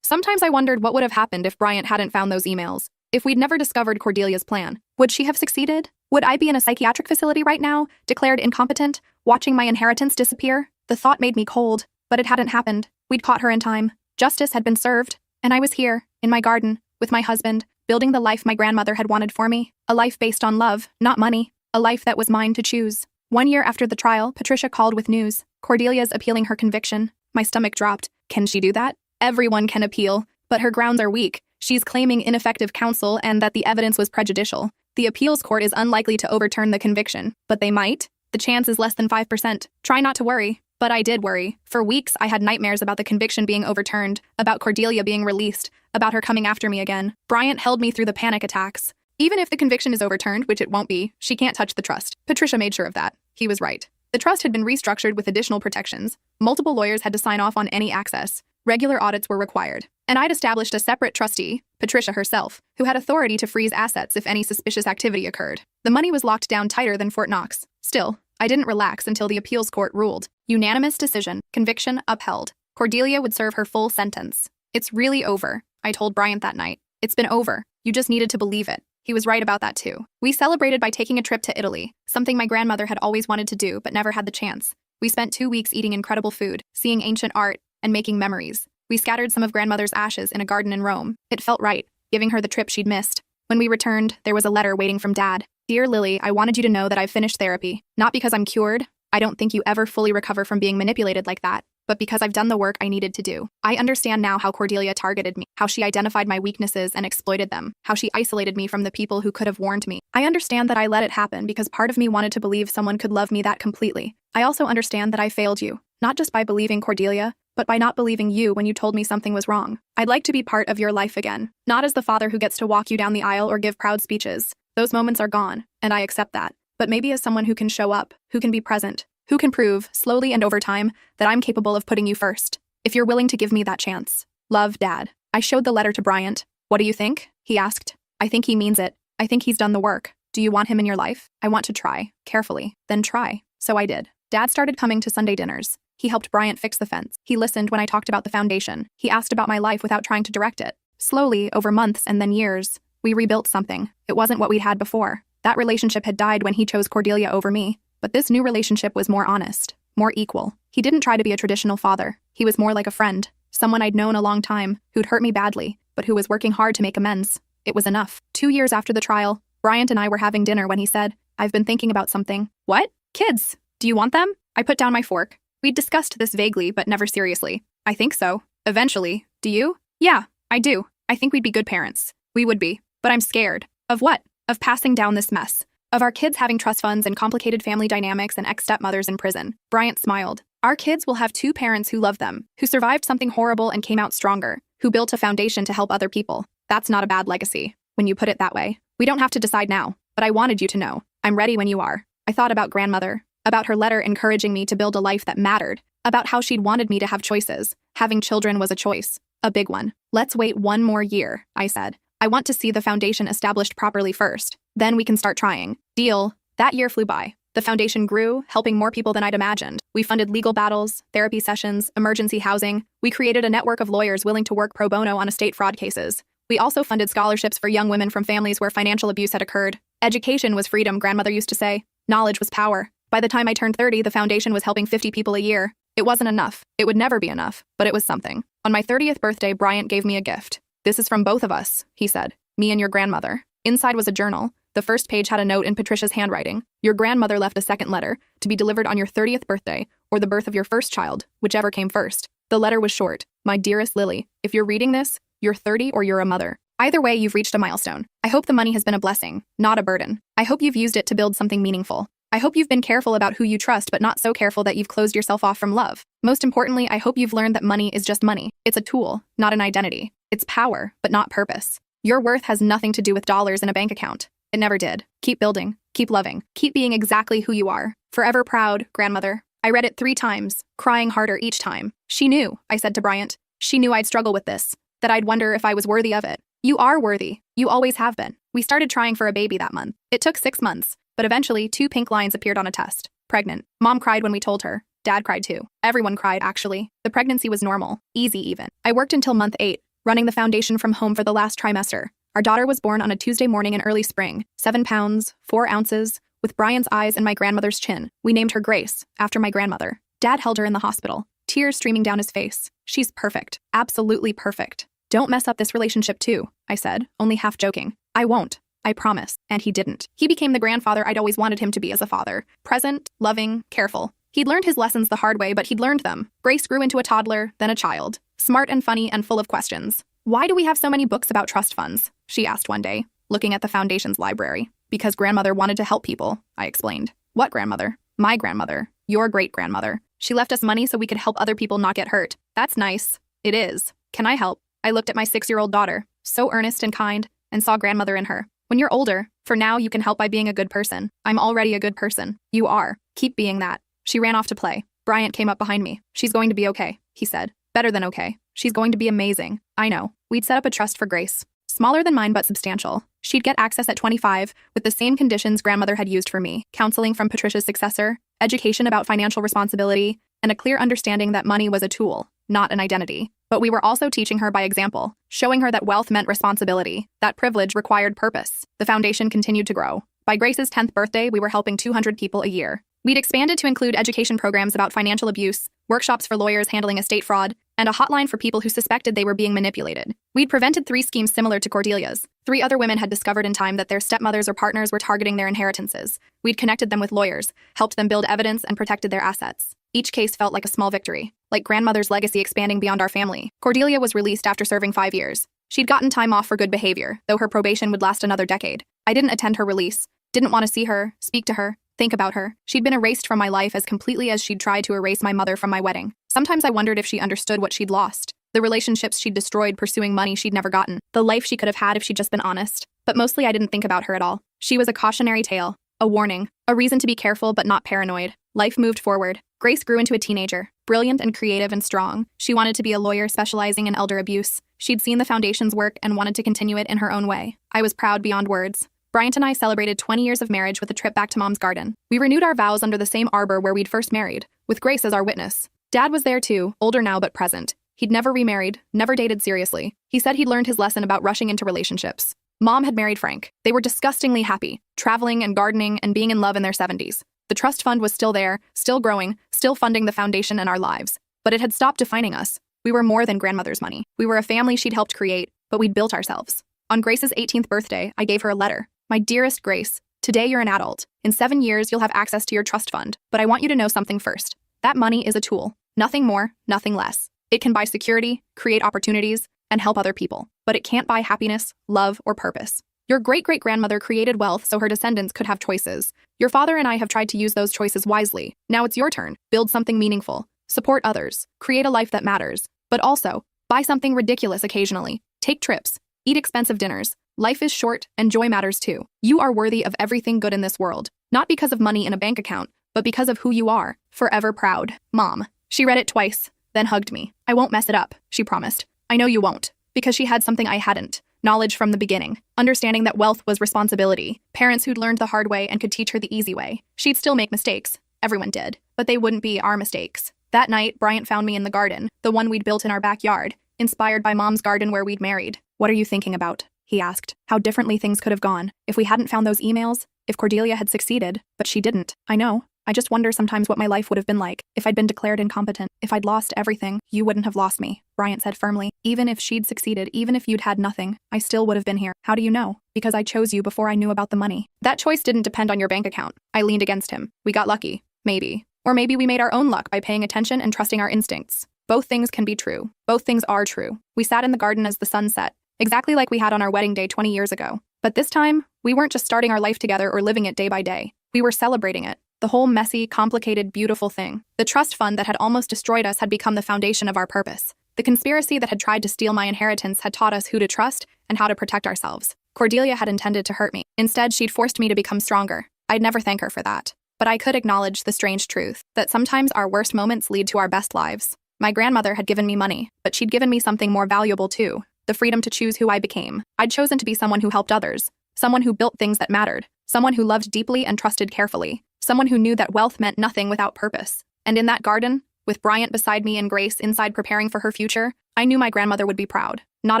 Sometimes I wondered what would have happened if Bryant hadn't found those emails. If we'd never discovered Cordelia's plan, would she have succeeded? Would I be in a psychiatric facility right now, declared incompetent, watching my inheritance disappear? The thought made me cold, but it hadn't happened. We'd caught her in time. Justice had been served, and I was here, in my garden, with my husband, building the life my grandmother had wanted for me. A life based on love, not money. A life that was mine to choose. 1 year after the trial, Patricia called with news. Cordelia's appealing her conviction. My stomach dropped. Can she do that? Everyone can appeal, but her grounds are weak. She's claiming ineffective counsel and that the evidence was prejudicial. The appeals court is unlikely to overturn the conviction, but they might. The chance is less than 5%. Try not to worry. But I did worry. For weeks, I had nightmares about the conviction being overturned, about Cordelia being released, about her coming after me again. Bryant held me through the panic attacks. Even if the conviction is overturned, which it won't be, she can't touch the trust. Patricia made sure of that. He was right. The trust had been restructured with additional protections. Multiple lawyers had to sign off on any access. Regular audits were required. And I'd established a separate trustee, Patricia herself, who had authority to freeze assets if any suspicious activity occurred. The money was locked down tighter than Fort Knox. Still, I didn't relax until the appeals court ruled. Unanimous decision. Conviction upheld. Cordelia would serve her full sentence. It's really over, I told Bryant that night. It's been over. You just needed to believe it. He was right about that too. We celebrated by taking a trip to Italy, something my grandmother had always wanted to do but never had the chance. We spent 2 weeks eating incredible food, seeing ancient art, and making memories. We scattered some of grandmother's ashes in a garden in Rome. It felt right, giving her the trip she'd missed. When we returned, there was a letter waiting from Dad. Dear Lily, I wanted you to know that I've finished therapy. Not because I'm cured. I don't think you ever fully recover from being manipulated like that, but because I've done the work I needed to do. I understand now how Cordelia targeted me, how she identified my weaknesses and exploited them, how she isolated me from the people who could have warned me. I understand that I let it happen because part of me wanted to believe someone could love me that completely. I also understand that I failed you, not just by believing Cordelia, but by not believing you when you told me something was wrong. I'd like to be part of your life again, not as the father who gets to walk you down the aisle or give proud speeches. Those moments are gone, and I accept that. But maybe as someone who can show up, who can be present, who can prove, slowly and over time, that I'm capable of putting you first. If you're willing to give me that chance. Love, Dad. I showed the letter to Bryant. What do you think? He asked. I think he means it. I think he's done the work. Do you want him in your life? I want to try. Carefully. Then try. So I did. Dad started coming to Sunday dinners. He helped Bryant fix the fence. He listened when I talked about the foundation. He asked about my life without trying to direct it. Slowly, over months and then years, we rebuilt something. It wasn't what we'd had before. That relationship had died when he chose Cordelia over me. But this new relationship was more honest, more equal. He didn't try to be a traditional father. He was more like a friend, someone I'd known a long time, who'd hurt me badly, but who was working hard to make amends. It was enough. 2 years after the trial, Bryant and I were having dinner when he said, I've been thinking about something. What? Kids? Do you want them? I put down my fork. We'd discussed this vaguely, but never seriously. I think so. Eventually. Do you? Yeah, I do. I think we'd be good parents. We would be. But I'm scared. Of what? Of passing down this mess. Of our kids having trust funds and complicated family dynamics and ex-stepmothers in prison. Bryant smiled. Our kids will have 2 parents who love them, who survived something horrible and came out stronger, who built a foundation to help other people. That's not a bad legacy, when you put it that way. We don't have to decide now, but I wanted you to know. I'm ready when you are. I thought about grandmother, about her letter encouraging me to build a life that mattered, about how she'd wanted me to have choices. Having children was a choice, a big one. Let's wait 1 more year, I said. I want to see the foundation established properly first. Then we can start trying. Deal. That year flew by. The foundation grew, helping more people than I'd imagined. We funded legal battles, therapy sessions, emergency housing. We created a network of lawyers willing to work pro bono on estate fraud cases. We also funded scholarships for young women from families where financial abuse had occurred. Education was freedom, grandmother used to say. Knowledge was power. By the time I turned 30, the foundation was helping 50 people a year. It wasn't enough. It would never be enough, but it was something. On my 30th birthday, Bryant gave me a gift. This is from both of us, he said. Me and your grandmother. Inside was a journal. The first page had a note in Patricia's handwriting. Your grandmother left a second letter to be delivered on your 30th birthday or the birth of your first child, whichever came first. The letter was short. My dearest Lily, if you're reading this, you're 30 or you're a mother. Either way, you've reached a milestone. I hope the money has been a blessing, not a burden. I hope you've used it to build something meaningful. I hope you've been careful about who you trust, but not so careful that you've closed yourself off from love. Most importantly, I hope you've learned that money is just money. It's a tool, not an identity. It's power, but not purpose. Your worth has nothing to do with dollars in a bank account. It never did. Keep building. Keep loving. Keep being exactly who you are. Forever proud, grandmother. I read it 3 times, crying harder each time. She knew, I said to Bryant. She knew I'd struggle with this, that I'd wonder if I was worthy of it. You are worthy. You always have been. We started trying for a baby that month. It took 6 months, But eventually, 2 pink lines appeared on a test. Pregnant. Mom cried when we told her. Dad cried too. Everyone cried, actually. The pregnancy was normal. Easy, even. I worked until month 8, running the foundation from home for the last trimester. Our daughter was born on a Tuesday morning in early spring. 7 pounds, 4 ounces, with Brian's eyes and my grandmother's chin. We named her Grace, after my grandmother. Dad held her in the hospital, tears streaming down his face. She's perfect. Absolutely perfect. Don't mess up this relationship too, I said, only half joking. I won't. I promise. And he didn't. He became the grandfather I'd always wanted him to be as a father. Present, loving, careful. He'd learned his lessons the hard way, but he'd learned them. Grace grew into a toddler, then a child. Smart and funny and full of questions. Why do we have so many books about trust funds? She asked one day, looking at the foundation's library. Because grandmother wanted to help people, I explained. What grandmother? My grandmother. Your great-grandmother. She left us money so we could help other people not get hurt. That's nice. It is. Can I help? I looked at my 6-year-old daughter, so earnest and kind, and saw grandmother in her. When you're older, for now you can help by being a good person. I'm already a good person. You are. Keep being that. She ran off to play. Bryant came up behind me. She's going to be okay, he said. Better than okay. She's going to be amazing. I know. We'd set up a trust for Grace. Smaller than mine but substantial. She'd get access at 25, with the same conditions grandmother had used for me. Counseling from Patricia's successor, education about financial responsibility, and a clear understanding that money was a tool, not an identity. But we were also teaching her by example, showing her that wealth meant responsibility, that privilege required purpose. The foundation continued to grow. By Grace's 10th birthday, we were helping 200 people a year. We'd expanded to include education programs about financial abuse, workshops for lawyers handling estate fraud, and a hotline for people who suspected they were being manipulated. We'd prevented 3 schemes similar to Cordelia's. 3 other women had discovered in time that their stepmothers or partners were targeting their inheritances. We'd connected them with lawyers, helped them build evidence, and protected their assets. Each case felt like a small victory, like grandmother's legacy expanding beyond our family. Cordelia was released after serving 5 years. She'd gotten time off for good behavior, though her probation would last another decade. I didn't attend her release, didn't want to see her, speak to her, think about her. She'd been erased from my life as completely as she'd tried to erase my mother from my wedding. Sometimes I wondered if she understood what she'd lost, the relationships she'd destroyed pursuing money she'd never gotten, the life she could have had if she'd just been honest. But mostly I didn't think about her at all. She was a cautionary tale, a warning, a reason to be careful but not paranoid. Life moved forward. Grace grew into a teenager, brilliant and creative and strong. She wanted to be a lawyer specializing in elder abuse. She'd seen the foundation's work and wanted to continue it in her own way. I was proud beyond words. Bryant and I celebrated 20 years of marriage with a trip back to Mom's garden. We renewed our vows under the same arbor where we'd first married, with Grace as our witness. Dad was there too, older now but present. He'd never remarried, never dated seriously. He said he'd learned his lesson about rushing into relationships. Mom had married Frank. They were disgustingly happy, traveling and gardening and being in love in their 70s. The trust fund was still there, still growing, still funding the foundation and our lives. But it had stopped defining us. We were more than grandmother's money. We were a family she'd helped create, but we'd built ourselves. On Grace's 18th birthday, I gave her a letter. My dearest Grace, today you're an adult. In 7 years, you'll have access to your trust fund. But I want you to know something first. That money is a tool. Nothing more, nothing less. It can buy security, create opportunities, and help other people. But it can't buy happiness, love, or purpose. Your great-great-grandmother created wealth so her descendants could have choices. Your father and I have tried to use those choices wisely. Now it's your turn. Build something meaningful. Support others. Create a life that matters. But also, buy something ridiculous occasionally. Take trips. Eat expensive dinners. Life is short, and joy matters too. You are worthy of everything good in this world. Not because of money in a bank account, but because of who you are. Forever proud. Mom. She read it twice, then hugged me. I won't mess it up, she promised. I know you won't. Because she had something I hadn't. Knowledge from the beginning. Understanding that wealth was responsibility. Parents who'd learned the hard way and could teach her the easy way. She'd still make mistakes. Everyone did. But they wouldn't be our mistakes. That night, Bryant found me in the garden, the one we'd built in our backyard, inspired by Mom's garden where we'd married. What are you thinking about? He asked. How differently things could have gone if we hadn't found those emails, if Cordelia had succeeded, but she didn't. I know. I just wonder sometimes what my life would have been like if I'd been declared incompetent, if I'd lost everything. You wouldn't have lost me, Bryant said firmly. Even if she'd succeeded, even if you'd had nothing, I still would have been here. How do you know? Because I chose you before I knew about the money. That choice didn't depend on your bank account. I leaned against him. We got lucky. Maybe. Or maybe we made our own luck by paying attention and trusting our instincts. Both things can be true. Both things are true. We sat in the garden as the sun set, exactly like we had on our wedding day 20 years ago. But this time, we weren't just starting our life together or living it day by day. We were celebrating it. The whole messy, complicated, beautiful thing. The trust fund that had almost destroyed us had become the foundation of our purpose. The conspiracy that had tried to steal my inheritance had taught us who to trust and how to protect ourselves. Cordelia had intended to hurt me. Instead, she'd forced me to become stronger. I'd never thank her for that. But I could acknowledge the strange truth that sometimes our worst moments lead to our best lives. My grandmother had given me money, but she'd given me something more valuable too, the freedom to choose who I became. I'd chosen to be someone who helped others, someone who built things that mattered, someone who loved deeply and trusted carefully, someone who knew that wealth meant nothing without purpose. And in that garden, with Bryant beside me and Grace inside preparing for her future, I knew my grandmother would be proud, not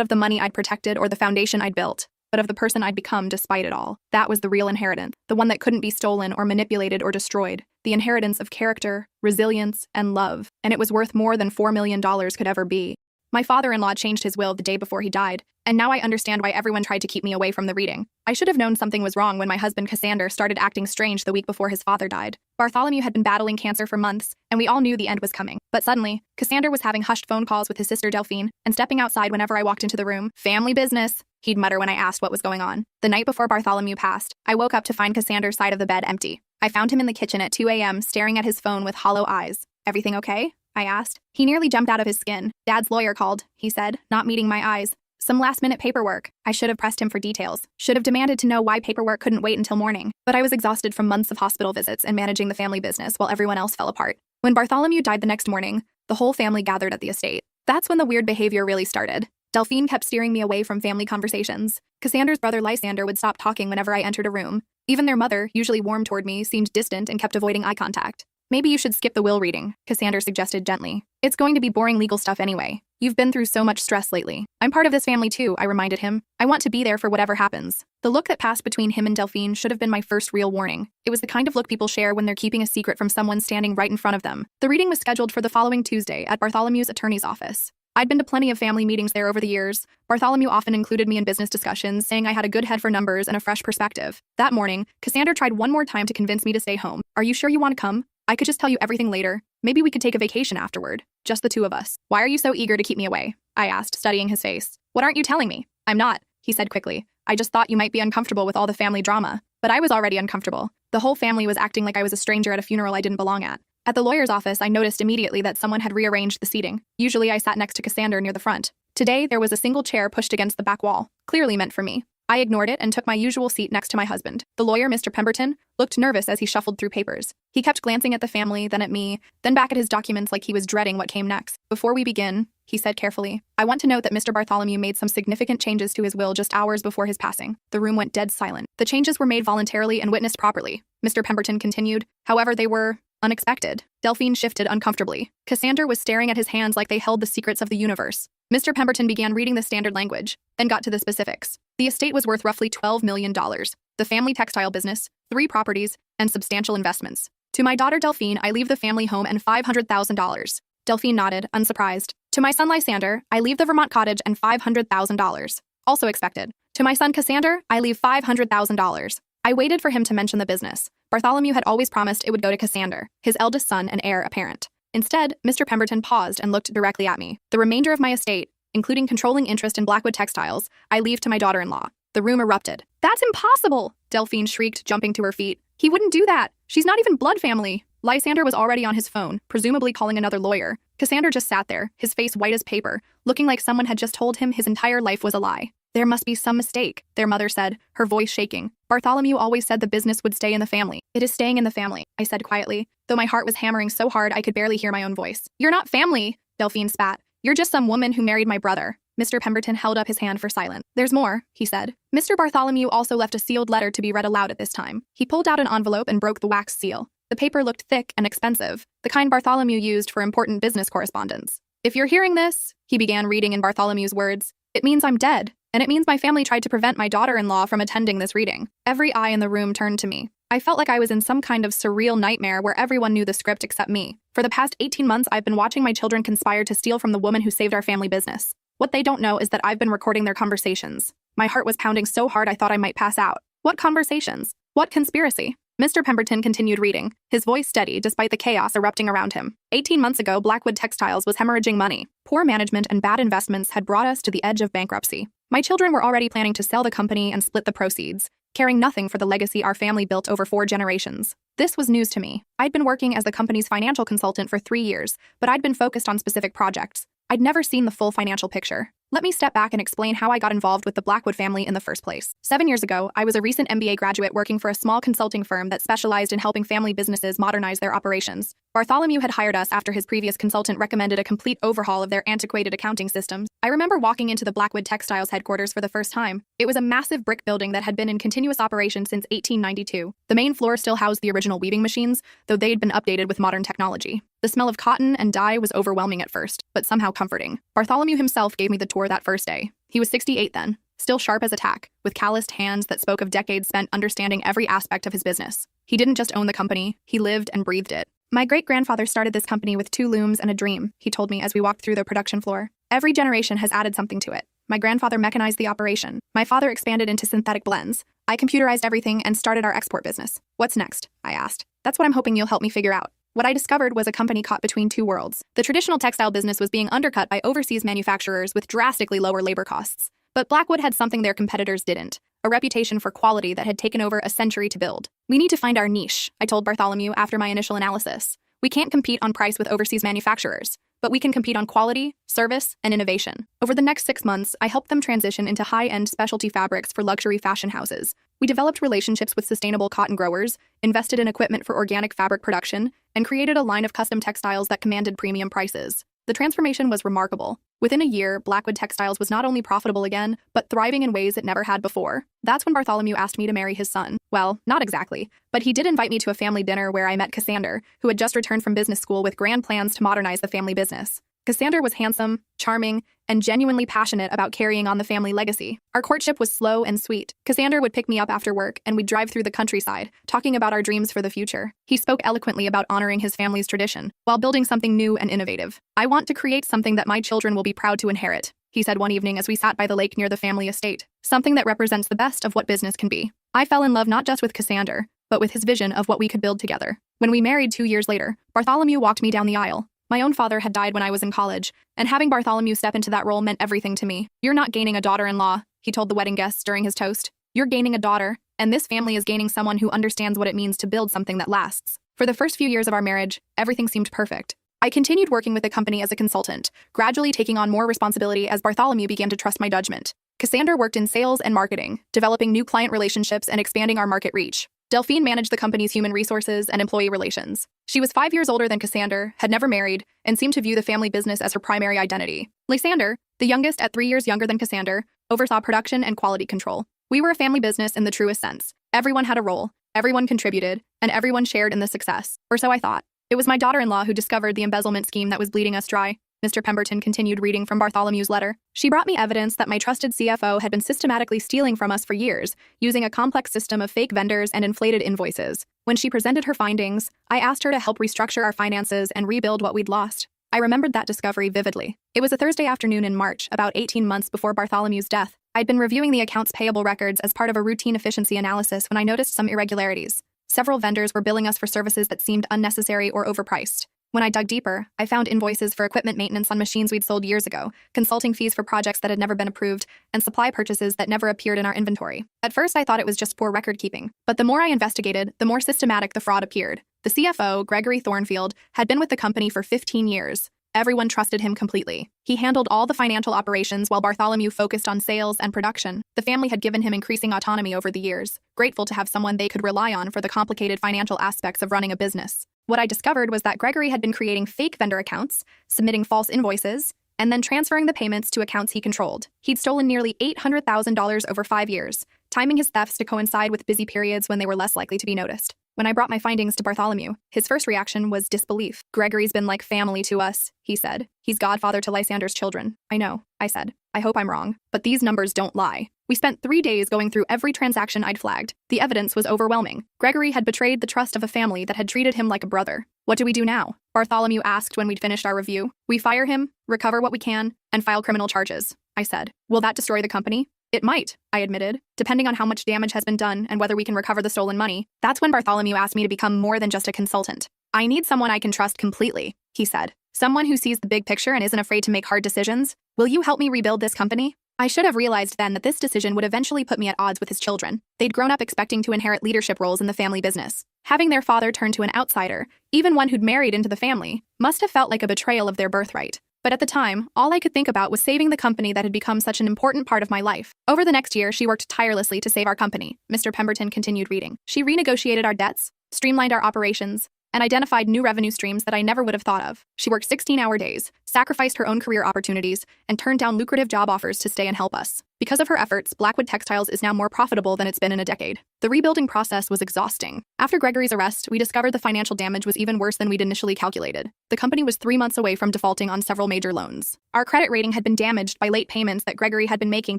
of the money I'd protected or the foundation I'd built, but of the person I'd become despite it all. That was the real inheritance, the one that couldn't be stolen or manipulated or destroyed, the inheritance of character, resilience, and love, and it was worth more than $4 million could ever be. My father-in-law changed his will the day before he died, and now I understand why everyone tried to keep me away from the reading. I should have known something was wrong when my husband Cassander started acting strange the week before his father died. Bartholomew had been battling cancer for months, and we all knew the end was coming. But suddenly, Cassander was having hushed phone calls with his sister Delphine, and stepping outside whenever I walked into the room. "Family business," he'd mutter when I asked what was going on. The night before Bartholomew passed, I woke up to find Cassander's side of the bed empty. I found him in the kitchen at 2 a.m., staring at his phone with hollow eyes. "Everything okay?" I asked. He nearly jumped out of his skin. "Dad's lawyer called," he said, not meeting my eyes. "Some last-minute paperwork." I should have pressed him for details. Should have demanded to know why paperwork couldn't wait until morning. But I was exhausted from months of hospital visits and managing the family business while everyone else fell apart. When Bartholomew died the next morning, the whole family gathered at the estate. That's when the weird behavior really started. Delphine kept steering me away from family conversations. Cassander's brother Lysander would stop talking whenever I entered a room. Even their mother, usually warm toward me, seemed distant and kept avoiding eye contact. "Maybe you should skip the will reading," Cassander suggested gently. "It's going to be boring legal stuff anyway. You've been through so much stress lately." "I'm part of this family too," I reminded him. "I want to be there for whatever happens." The look that passed between him and Delphine should have been my first real warning. It was the kind of look people share when they're keeping a secret from someone standing right in front of them. The reading was scheduled for the following Tuesday at Bartholomew's attorney's office. I'd been to plenty of family meetings there over the years. Bartholomew often included me in business discussions, saying I had a good head for numbers and a fresh perspective. That morning, Cassander tried one more time to convince me to stay home. "Are you sure you want to come? I could just tell you everything later. Maybe we could take a vacation afterward. Just the two of us." "Why are you so eager to keep me away?" I asked, studying his face. "What aren't you telling me?" "I'm not," he said quickly. "I just thought you might be uncomfortable with all the family drama." But I was already uncomfortable. The whole family was acting like I was a stranger at a funeral I didn't belong at. At the lawyer's office, I noticed immediately that someone had rearranged the seating. Usually I sat next to Cassander near the front. Today, there was a single chair pushed against the back wall, clearly meant for me. I ignored it and took my usual seat next to my husband. The lawyer, Mr. Pemberton, looked nervous as he shuffled through papers. He kept glancing at the family, then at me, then back at his documents like he was dreading what came next. "Before we begin," he said carefully, "I want to note that Mr. Bartholomew made some significant changes to his will just hours before his passing." The room went dead silent. "The changes were made voluntarily and witnessed properly," Mr. Pemberton continued. "However, they were unexpected." Delphine shifted uncomfortably. Cassander was staring at his hands like they held the secrets of the universe. Mr. Pemberton began reading the standard language, then got to the specifics. The estate was worth roughly $12 million. The family textile business, 3 properties, and substantial investments. "To my daughter Delphine, I leave the family home and $500,000. Delphine nodded, unsurprised. "To my son Lysander, I leave the Vermont cottage and $500,000. Also expected. "To my son Cassander, I leave $500,000. I waited for him to mention the business. Bartholomew had always promised it would go to Cassander, his eldest son and heir apparent. Instead, Mr. Pemberton paused and looked directly at me. "The remainder of my estate, including controlling interest in Blackwood Textiles, I leave to my daughter-in-law." The room erupted. "That's impossible!" Delphine shrieked, jumping to her feet. "He wouldn't do that. She's not even blood family." Lysander was already on his phone, presumably calling another lawyer. Cassander just sat there, his face white as paper, looking like someone had just told him his entire life was a lie. "There must be some mistake," their mother said, her voice shaking. "Bartholomew always said the business would stay in the family." "It is staying in the family," I said quietly, though my heart was hammering so hard I could barely hear my own voice. "You're not family," Delphine spat. "You're just some woman who married my brother." Mr. Pemberton held up his hand for silence. "There's more," he said. "Mr. Bartholomew also left a sealed letter to be read aloud at this time." He pulled out an envelope and broke the wax seal. The paper looked thick and expensive, the kind Bartholomew used for important business correspondence. "If you're hearing this," he began reading in Bartholomew's words, "it means I'm dead. And it means my family tried to prevent my daughter-in-law from attending this reading." Every eye in the room turned to me. I felt like I was in some kind of surreal nightmare where everyone knew the script except me. For the past 18 months, I've been watching my children conspire to steal from the woman who saved our family business. What they don't know is that I've been recording their conversations. My heart was pounding so hard I thought I might pass out. What conversations? What conspiracy? Mr. Pemberton continued reading, his voice steady despite the chaos erupting around him. 18 months ago, Blackwood Textiles was hemorrhaging money. Poor management and bad investments had brought us to the edge of bankruptcy. My children were already planning to sell the company and split the proceeds, caring nothing for the legacy our family built over 4 generations. This was news to me. I'd been working as the company's financial consultant for 3 years, but I'd been focused on specific projects. I'd never seen the full financial picture. Let me step back and explain how I got involved with the Blackwood family in the first place. 7 years ago, I was a recent MBA graduate working for a small consulting firm that specialized in helping family businesses modernize their operations. Bartholomew had hired us after his previous consultant recommended a complete overhaul of their antiquated accounting systems. I remember walking into the Blackwood Textiles headquarters for the first time. It was a massive brick building that had been in continuous operation since 1892. The main floor still housed the original weaving machines, though they had been updated with modern technology. The smell of cotton and dye was overwhelming at first, but somehow comforting. Bartholomew himself gave me the tour that first day. He was 68 then, still sharp as a tack, with calloused hands that spoke of decades spent understanding every aspect of his business. He didn't just own the company, he lived and breathed it. My great-grandfather started this company with 2 looms and a dream, he told me as we walked through the production floor. Every generation has added something to it. My grandfather mechanized the operation. My father expanded into synthetic blends. I computerized everything and started our export business. What's next? I asked. That's what I'm hoping you'll help me figure out. What I discovered was a company caught between 2 worlds. The traditional textile business was being undercut by overseas manufacturers with drastically lower labor costs. But Blackwood had something their competitors didn't, a reputation for quality that had taken over a century to build. We need to find our niche, I told Bartholomew after my initial analysis. We can't compete on price with overseas manufacturers, but we can compete on quality, service, and innovation. Over the next 6 months, I helped them transition into high-end specialty fabrics for luxury fashion houses. We developed relationships with sustainable cotton growers, invested in equipment for organic fabric production, and created a line of custom textiles that commanded premium prices. The transformation was remarkable. Within a year, Blackwood Textiles was not only profitable again, but thriving in ways it never had before. That's when Bartholomew asked me to marry his son. Well, not exactly, but he did invite me to a family dinner where I met Cassander, who had just returned from business school with grand plans to modernize the family business. Cassander was handsome, charming, and genuinely passionate about carrying on the family legacy. Our courtship was slow and sweet. Cassander would pick me up after work, and we'd drive through the countryside, talking about our dreams for the future. He spoke eloquently about honoring his family's tradition, while building something new and innovative. I want to create something that my children will be proud to inherit, he said one evening as we sat by the lake near the family estate. Something that represents the best of what business can be. I fell in love not just with Cassander, but with his vision of what we could build together. When we married 2 years later, Bartholomew walked me down the aisle. My own father had died when I was in college, and having Bartholomew step into that role meant everything to me. You're not gaining a daughter-in-law, he told the wedding guests during his toast. You're gaining a daughter, and this family is gaining someone who understands what it means to build something that lasts. For the first few years of our marriage, everything seemed perfect. I continued working with the company as a consultant, gradually taking on more responsibility as Bartholomew began to trust my judgment. Cassander worked in sales and marketing, developing new client relationships and expanding our market reach. Delphine managed the company's human resources and employee relations. She was 5 years older than Cassander, had never married, and seemed to view the family business as her primary identity. Lysander, the youngest at 3 years younger than Cassander, oversaw production and quality control. We were a family business in the truest sense. Everyone had a role, everyone contributed, and everyone shared in the success. Or so I thought. It was my daughter-in-law who discovered the embezzlement scheme that was bleeding us dry. Mr. Pemberton continued reading from Bartholomew's letter. She brought me evidence that my trusted CFO had been systematically stealing from us for years, using a complex system of fake vendors and inflated invoices. When she presented her findings, I asked her to help restructure our finances and rebuild what we'd lost. I remembered that discovery vividly. It was a Thursday afternoon in March, about 18 months before Bartholomew's death. I'd been reviewing the accounts payable records as part of a routine efficiency analysis when I noticed some irregularities. Several vendors were billing us for services that seemed unnecessary or overpriced. When I dug deeper, I found invoices for equipment maintenance on machines we'd sold years ago, consulting fees for projects that had never been approved, and supply purchases that never appeared in our inventory. At first, I thought it was just poor record keeping, but the more I investigated, the more systematic the fraud appeared. The CFO, Gregory Thornfield, had been with the company for 15 years. Everyone trusted him completely. He handled all the financial operations while Bartholomew focused on sales and production. The family had given him increasing autonomy over the years, grateful to have someone they could rely on for the complicated financial aspects of running a business. What I discovered was that Gregory had been creating fake vendor accounts, submitting false invoices, and then transferring the payments to accounts he controlled. He'd stolen nearly $800,000 over 5 years, timing his thefts to coincide with busy periods when they were less likely to be noticed. When I brought my findings to Bartholomew, his first reaction was disbelief. Gregory's been like family to us, he said. He's godfather to Lysander's children. I know, I said. I hope I'm wrong, but these numbers don't lie. We spent 3 days going through every transaction I'd flagged. The evidence was overwhelming. Gregory had betrayed the trust of a family that had treated him like a brother. What do we do now? Bartholomew asked when we'd finished our review. We fire him, recover what we can, and file criminal charges, I said. Will that destroy the company? It might, I admitted, depending on how much damage has been done and whether we can recover the stolen money. That's when Bartholomew asked me to become more than just a consultant. I need someone I can trust completely, he said. Someone who sees the big picture and isn't afraid to make hard decisions. Will you help me rebuild this company? I should have realized then that this decision would eventually put me at odds with his children. They'd grown up expecting to inherit leadership roles in the family business. Having their father turn to an outsider, even one who'd married into the family, must have felt like a betrayal of their birthright. But at the time, all I could think about was saving the company that had become such an important part of my life. Over the next year, she worked tirelessly to save our company, Mr. Pemberton continued reading. She renegotiated our debts, streamlined our operations, and identified new revenue streams that I never would have thought of. She worked 16-hour days, sacrificed her own career opportunities, and turned down lucrative job offers to stay and help us. Because of her efforts, Blackwood Textiles is now more profitable than it's been in a decade. The rebuilding process was exhausting. After Gregory's arrest, we discovered the financial damage was even worse than we'd initially calculated. The company was 3 months away from defaulting on several major loans. Our credit rating had been damaged by late payments that Gregory had been making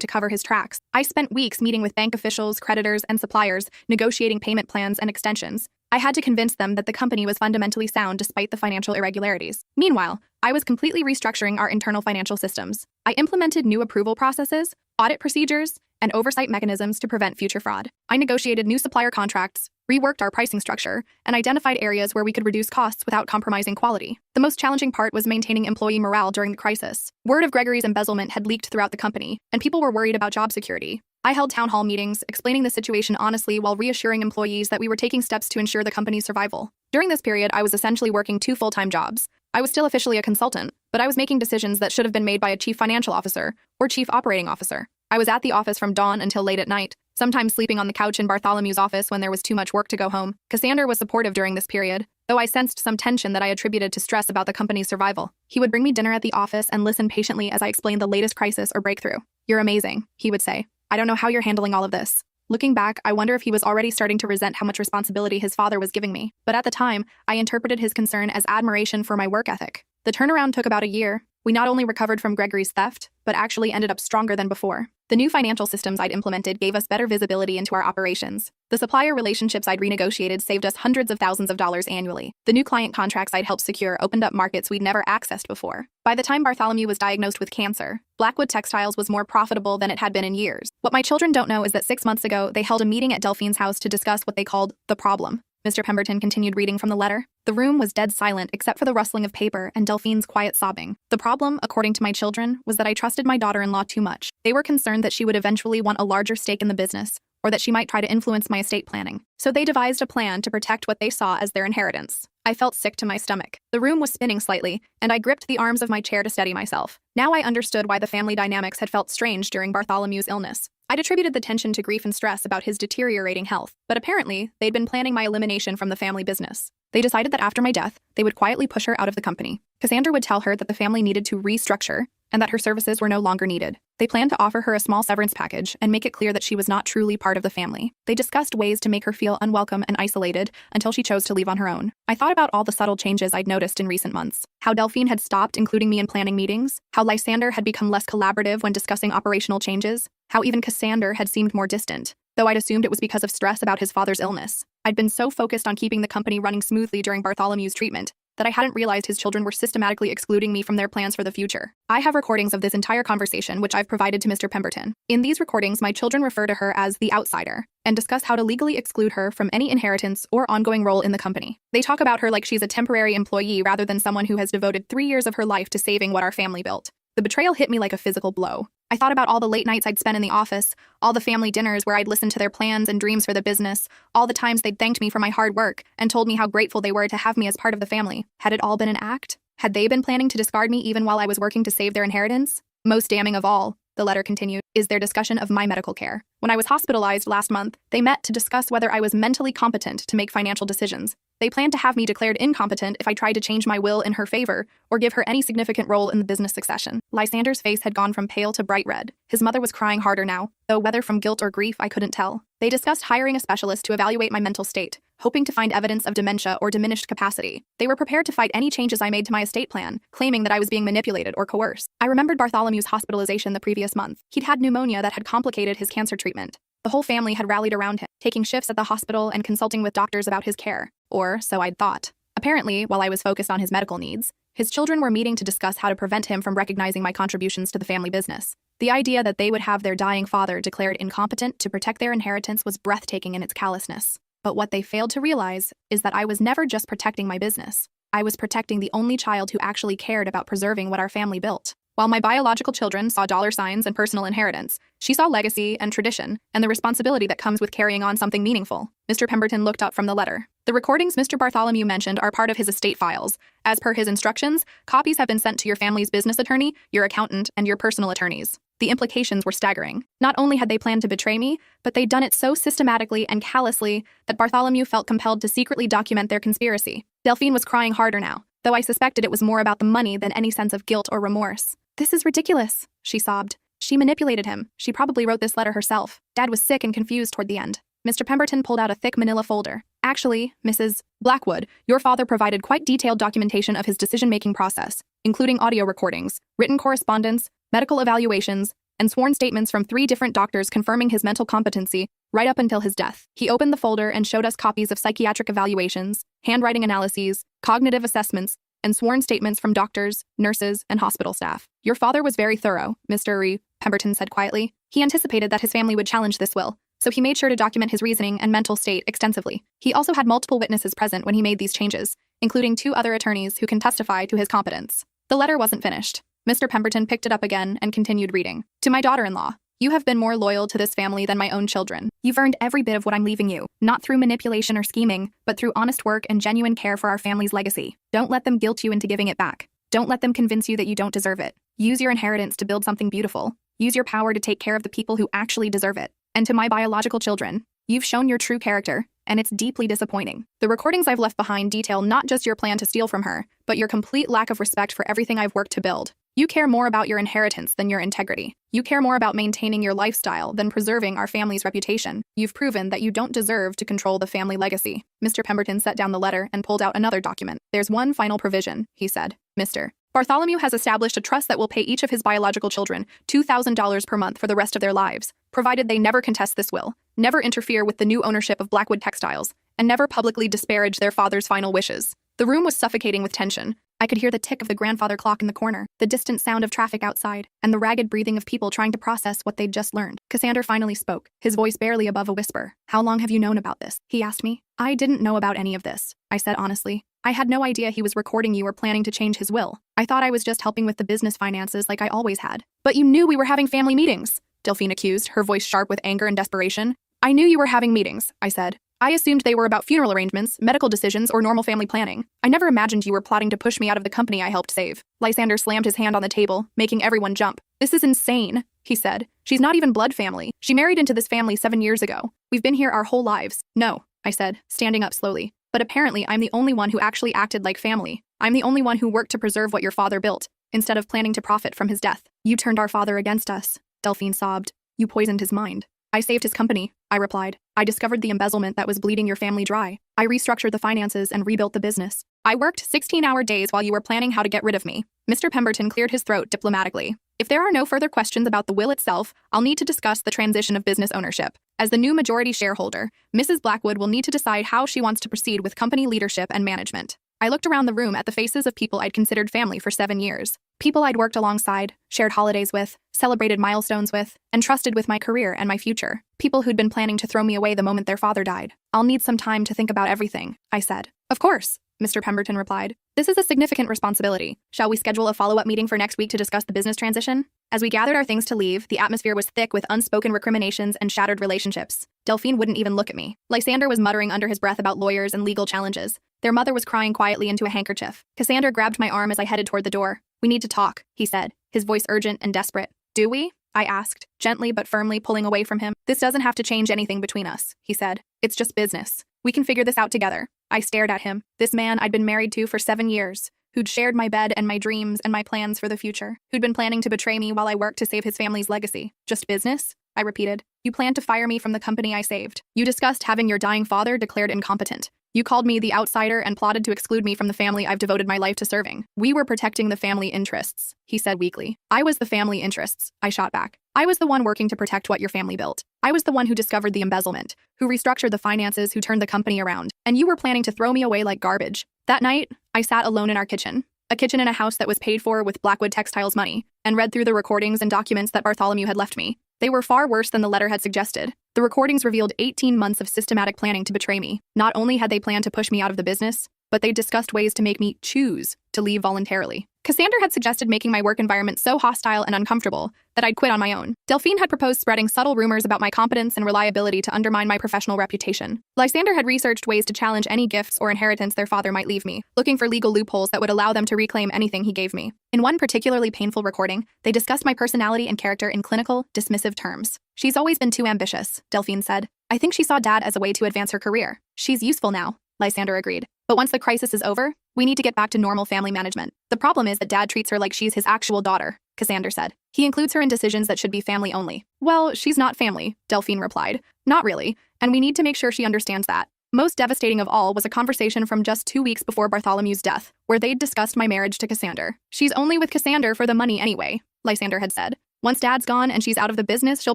to cover his tracks. I spent weeks meeting with bank officials, creditors, and suppliers, negotiating payment plans and extensions. I had to convince them that the company was fundamentally sound despite the financial irregularities. Meanwhile, I was completely restructuring our internal financial systems. I implemented new approval processes, audit procedures, and oversight mechanisms to prevent future fraud. I negotiated new supplier contracts, reworked our pricing structure, and identified areas where we could reduce costs without compromising quality. The most challenging part was maintaining employee morale during the crisis. Word of Gregory's embezzlement had leaked throughout the company, and people were worried about job security. I held town hall meetings, explaining the situation honestly while reassuring employees that we were taking steps to ensure the company's survival. During this period, I was essentially working 2 full-time jobs. I was still officially a consultant, but I was making decisions that should have been made by a chief financial officer or chief operating officer. I was at the office from dawn until late at night, sometimes sleeping on the couch in Bartholomew's office when there was too much work to go home. Cassander was supportive during this period, though I sensed some tension that I attributed to stress about the company's survival. He would bring me dinner at the office and listen patiently as I explained the latest crisis or breakthrough. "You're amazing," he would say. "I don't know how you're handling all of this." Looking back, I wonder if he was already starting to resent how much responsibility his father was giving me. But at the time, I interpreted his concern as admiration for my work ethic. The turnaround took about a year. We not only recovered from Gregory's theft, but actually ended up stronger than before. The new financial systems I'd implemented gave us better visibility into our operations. The supplier relationships I'd renegotiated saved us hundreds of thousands of dollars annually. The new client contracts I'd helped secure opened up markets we'd never accessed before. By the time Bartholomew was diagnosed with cancer, Blackwood Textiles was more profitable than it had been in years. What my children don't know is that 6 months ago, they held a meeting at Delphine's house to discuss what they called the problem. Mr. Pemberton continued reading from the letter. The room was dead silent except for the rustling of paper and Delphine's quiet sobbing. The problem, according to my children, was that I trusted my daughter-in-law too much. They were concerned that she would eventually want a larger stake in the business, or that she might try to influence my estate planning. So they devised a plan to protect what they saw as their inheritance. I felt sick to my stomach. The room was spinning slightly, and I gripped the arms of my chair to steady myself. Now I understood why the family dynamics had felt strange during Bartholomew's illness. I'd attributed the tension to grief and stress about his deteriorating health, but apparently, they'd been planning my elimination from the family business. They decided that after my death, they would quietly push her out of the company. Cassander would tell her that the family needed to restructure and that her services were no longer needed. They planned to offer her a small severance package and make it clear that she was not truly part of the family. They discussed ways to make her feel unwelcome and isolated until she chose to leave on her own. I thought about all the subtle changes I'd noticed in recent months. How Delphine had stopped including me in planning meetings, how Lysander had become less collaborative when discussing operational changes, how even Cassander had seemed more distant, though I'd assumed it was because of stress about his father's illness. I'd been so focused on keeping the company running smoothly during Bartholomew's treatment that I hadn't realized his children were systematically excluding me from their plans for the future. I have recordings of this entire conversation, which I've provided to Mr. Pemberton. In these recordings, my children refer to her as the outsider and discuss how to legally exclude her from any inheritance or ongoing role in the company. They talk about her like she's a temporary employee rather than someone who has devoted 3 years of her life to saving what our family built. The betrayal hit me like a physical blow. I thought about all the late nights I'd spent in the office, all the family dinners where I'd listened to their plans and dreams for the business, all the times they'd thanked me for my hard work and told me how grateful they were to have me as part of the family. Had it all been an act? Had they been planning to discard me even while I was working to save their inheritance? Most damning of all, the letter continued, is their discussion of my medical care. When I was hospitalized last month, they met to discuss whether I was mentally competent to make financial decisions. They planned to have me declared incompetent if I tried to change my will in her favor or give her any significant role in the business succession. Lysander's face had gone from pale to bright red. His mother was crying harder now, though whether from guilt or grief I couldn't tell. They discussed hiring a specialist to evaluate my mental state, hoping to find evidence of dementia or diminished capacity. They were prepared to fight any changes I made to my estate plan, claiming that I was being manipulated or coerced. I remembered Bartholomew's hospitalization the previous month. He'd had pneumonia that had complicated his cancer treatment. The whole family had rallied around him, taking shifts at the hospital and consulting with doctors about his care. Or so I'd thought. Apparently, while I was focused on his medical needs, his children were meeting to discuss how to prevent him from recognizing my contributions to the family business. The idea that they would have their dying father declared incompetent to protect their inheritance was breathtaking in its callousness. But what they failed to realize is that I was never just protecting my business. I was protecting the only child who actually cared about preserving what our family built. While my biological children saw dollar signs and personal inheritance, she saw legacy and tradition and the responsibility that comes with carrying on something meaningful. Mr. Pemberton looked up from the letter. The recordings Mr. Bartholomew mentioned are part of his estate files. As per his instructions, copies have been sent to your family's business attorney, your accountant, and your personal attorneys. The implications were staggering. Not only had they planned to betray me, but they'd done it so systematically and callously that Bartholomew felt compelled to secretly document their conspiracy. Delphine was crying harder now, though I suspected it was more about the money than any sense of guilt or remorse. "This is ridiculous," she sobbed. "She manipulated him. She probably wrote this letter herself." Dad was sick and confused toward the end. Mr. Pemberton pulled out a thick manila folder. "Actually, Mrs. Blackwood, your father provided quite detailed documentation of his decision-making process, including audio recordings, written correspondence, medical evaluations, and sworn statements from 3 different doctors confirming his mental competency right up until his death." He opened the folder and showed us copies of psychiatric evaluations, handwriting analyses, cognitive assessments, and sworn statements from doctors, nurses, and hospital staff. "Your father was very thorough," Mr. Pemberton said quietly. "He anticipated that his family would challenge this will, so he made sure to document his reasoning and mental state extensively. He also had multiple witnesses present when he made these changes, including 2 other attorneys who can testify to his competence." The letter wasn't finished. Mr. Pemberton picked it up again and continued reading. "To my daughter-in-law, you have been more loyal to this family than my own children. You've earned every bit of what I'm leaving you, not through manipulation or scheming, but through honest work and genuine care for our family's legacy. Don't let them guilt you into giving it back. Don't let them convince you that you don't deserve it. Use your inheritance to build something beautiful. Use your power to take care of the people who actually deserve it. And to my biological children, you've shown your true character, and it's deeply disappointing. The recordings I've left behind detail not just your plan to steal from her, but your complete lack of respect for everything I've worked to build. You care more about your inheritance than your integrity. You care more about maintaining your lifestyle than preserving our family's reputation. You've proven that you don't deserve to control the family legacy." Mr. Pemberton set down the letter and pulled out another document. "There's one final provision," he said. "Mr. Bartholomew has established a trust that will pay each of his biological children $2,000 per month for the rest of their lives, provided they never contest this will, never interfere with the new ownership of Blackwood Textiles, and never publicly disparage their father's final wishes." The room was suffocating with tension. I could hear the tick of the grandfather clock in the corner, the distant sound of traffic outside, and the ragged breathing of people trying to process what they'd just learned. Cassander finally spoke, his voice barely above a whisper. "How long have you known about this?" he asked me. "I didn't know about any of this," I said honestly. "I had no idea he was recording you or planning to change his will. I thought I was just helping with the business finances like I always had." "But you knew we were having family meetings," Delphine accused, her voice sharp with anger and desperation. "I knew you were having meetings," I said. "I assumed they were about funeral arrangements, medical decisions, or normal family planning. I never imagined you were plotting to push me out of the company I helped save." Lysander slammed his hand on the table, making everyone jump. "This is insane," he said. "She's not even blood family. She married into this family 7 years ago. We've been here our whole lives." "No," I said, standing up slowly. "But apparently I'm the only one who actually acted like family. I'm the only one who worked to preserve what your father built, instead of planning to profit from his death." "You turned our father against us," Delphine sobbed. "You poisoned his mind." "I saved his company," I replied. "I discovered the embezzlement that was bleeding your family dry. I restructured the finances and rebuilt the business. I worked 16-hour days while you were planning how to get rid of me." Mr. Pemberton cleared his throat diplomatically. "If there are no further questions about the will itself, I'll need to discuss the transition of business ownership. As the new majority shareholder, Mrs. Blackwood will need to decide how she wants to proceed with company leadership and management." I looked around the room at the faces of people I'd considered family for 7 years. People I'd worked alongside, shared holidays with, celebrated milestones with, and trusted with my career and my future. People who'd been planning to throw me away the moment their father died. "I'll need some time to think about everything," I said. "Of course," Mr. Pemberton replied. "This is a significant responsibility. Shall we schedule a follow-up meeting for next week to discuss the business transition?" As we gathered our things to leave, the atmosphere was thick with unspoken recriminations and shattered relationships. Delphine wouldn't even look at me. Lysander was muttering under his breath about lawyers and legal challenges. Their mother was crying quietly into a handkerchief. Cassander grabbed my arm as I headed toward the door. "We need to talk," he said, his voice urgent and desperate. "Do we?" I asked, gently but firmly pulling away from him. "This doesn't have to change anything between us," he said. "It's just business. We can figure this out together." I stared at him, this man I'd been married to for 7 years, who'd shared my bed and my dreams and my plans for the future, who'd been planning to betray me while I worked to save his family's legacy. "Just business?" I repeated. "You planned to fire me from the company I saved. You discussed having your dying father declared incompetent. You called me the outsider and plotted to exclude me from the family I've devoted my life to serving. We were protecting the family interests," he said weakly. "I was the family interests," I shot back. "I was the one working to protect what your family built. I was the one who discovered the embezzlement, who restructured the finances, who turned the company around. And you were planning to throw me away like garbage." That night, I sat alone in our kitchen, a kitchen in a house that was paid for with Blackwood Textiles money, and read through the recordings and documents that Bartholomew had left me. They were far worse than the letter had suggested. The recordings revealed 18 months of systematic planning to betray me. Not only had they planned to push me out of the business, but they discussed ways to make me choose to leave voluntarily. Cassandra had suggested making my work environment so hostile and uncomfortable that I'd quit on my own. Delphine had proposed spreading subtle rumors about my competence and reliability to undermine my professional reputation. Lysander had researched ways to challenge any gifts or inheritance their father might leave me, looking for legal loopholes that would allow them to reclaim anything he gave me. In one particularly painful recording, they discussed my personality and character in clinical, dismissive terms. "She's always been too ambitious," Delphine said. "I think she saw Dad as a way to advance her career. She's useful now," Lysander agreed. "But once the crisis is over, we need to get back to normal family management. The problem is that Dad treats her like she's his actual daughter," Cassandra said. "He includes her in decisions that should be family only." "Well, she's not family," Delphine replied. "Not really, and we need to make sure she understands that." Most devastating of all was a conversation from just 2 weeks before Bartholomew's death, where they'd discussed my marriage to Cassandra. "She's only with Cassandra for the money anyway," Lysander had said. "Once Dad's gone and she's out of the business, she'll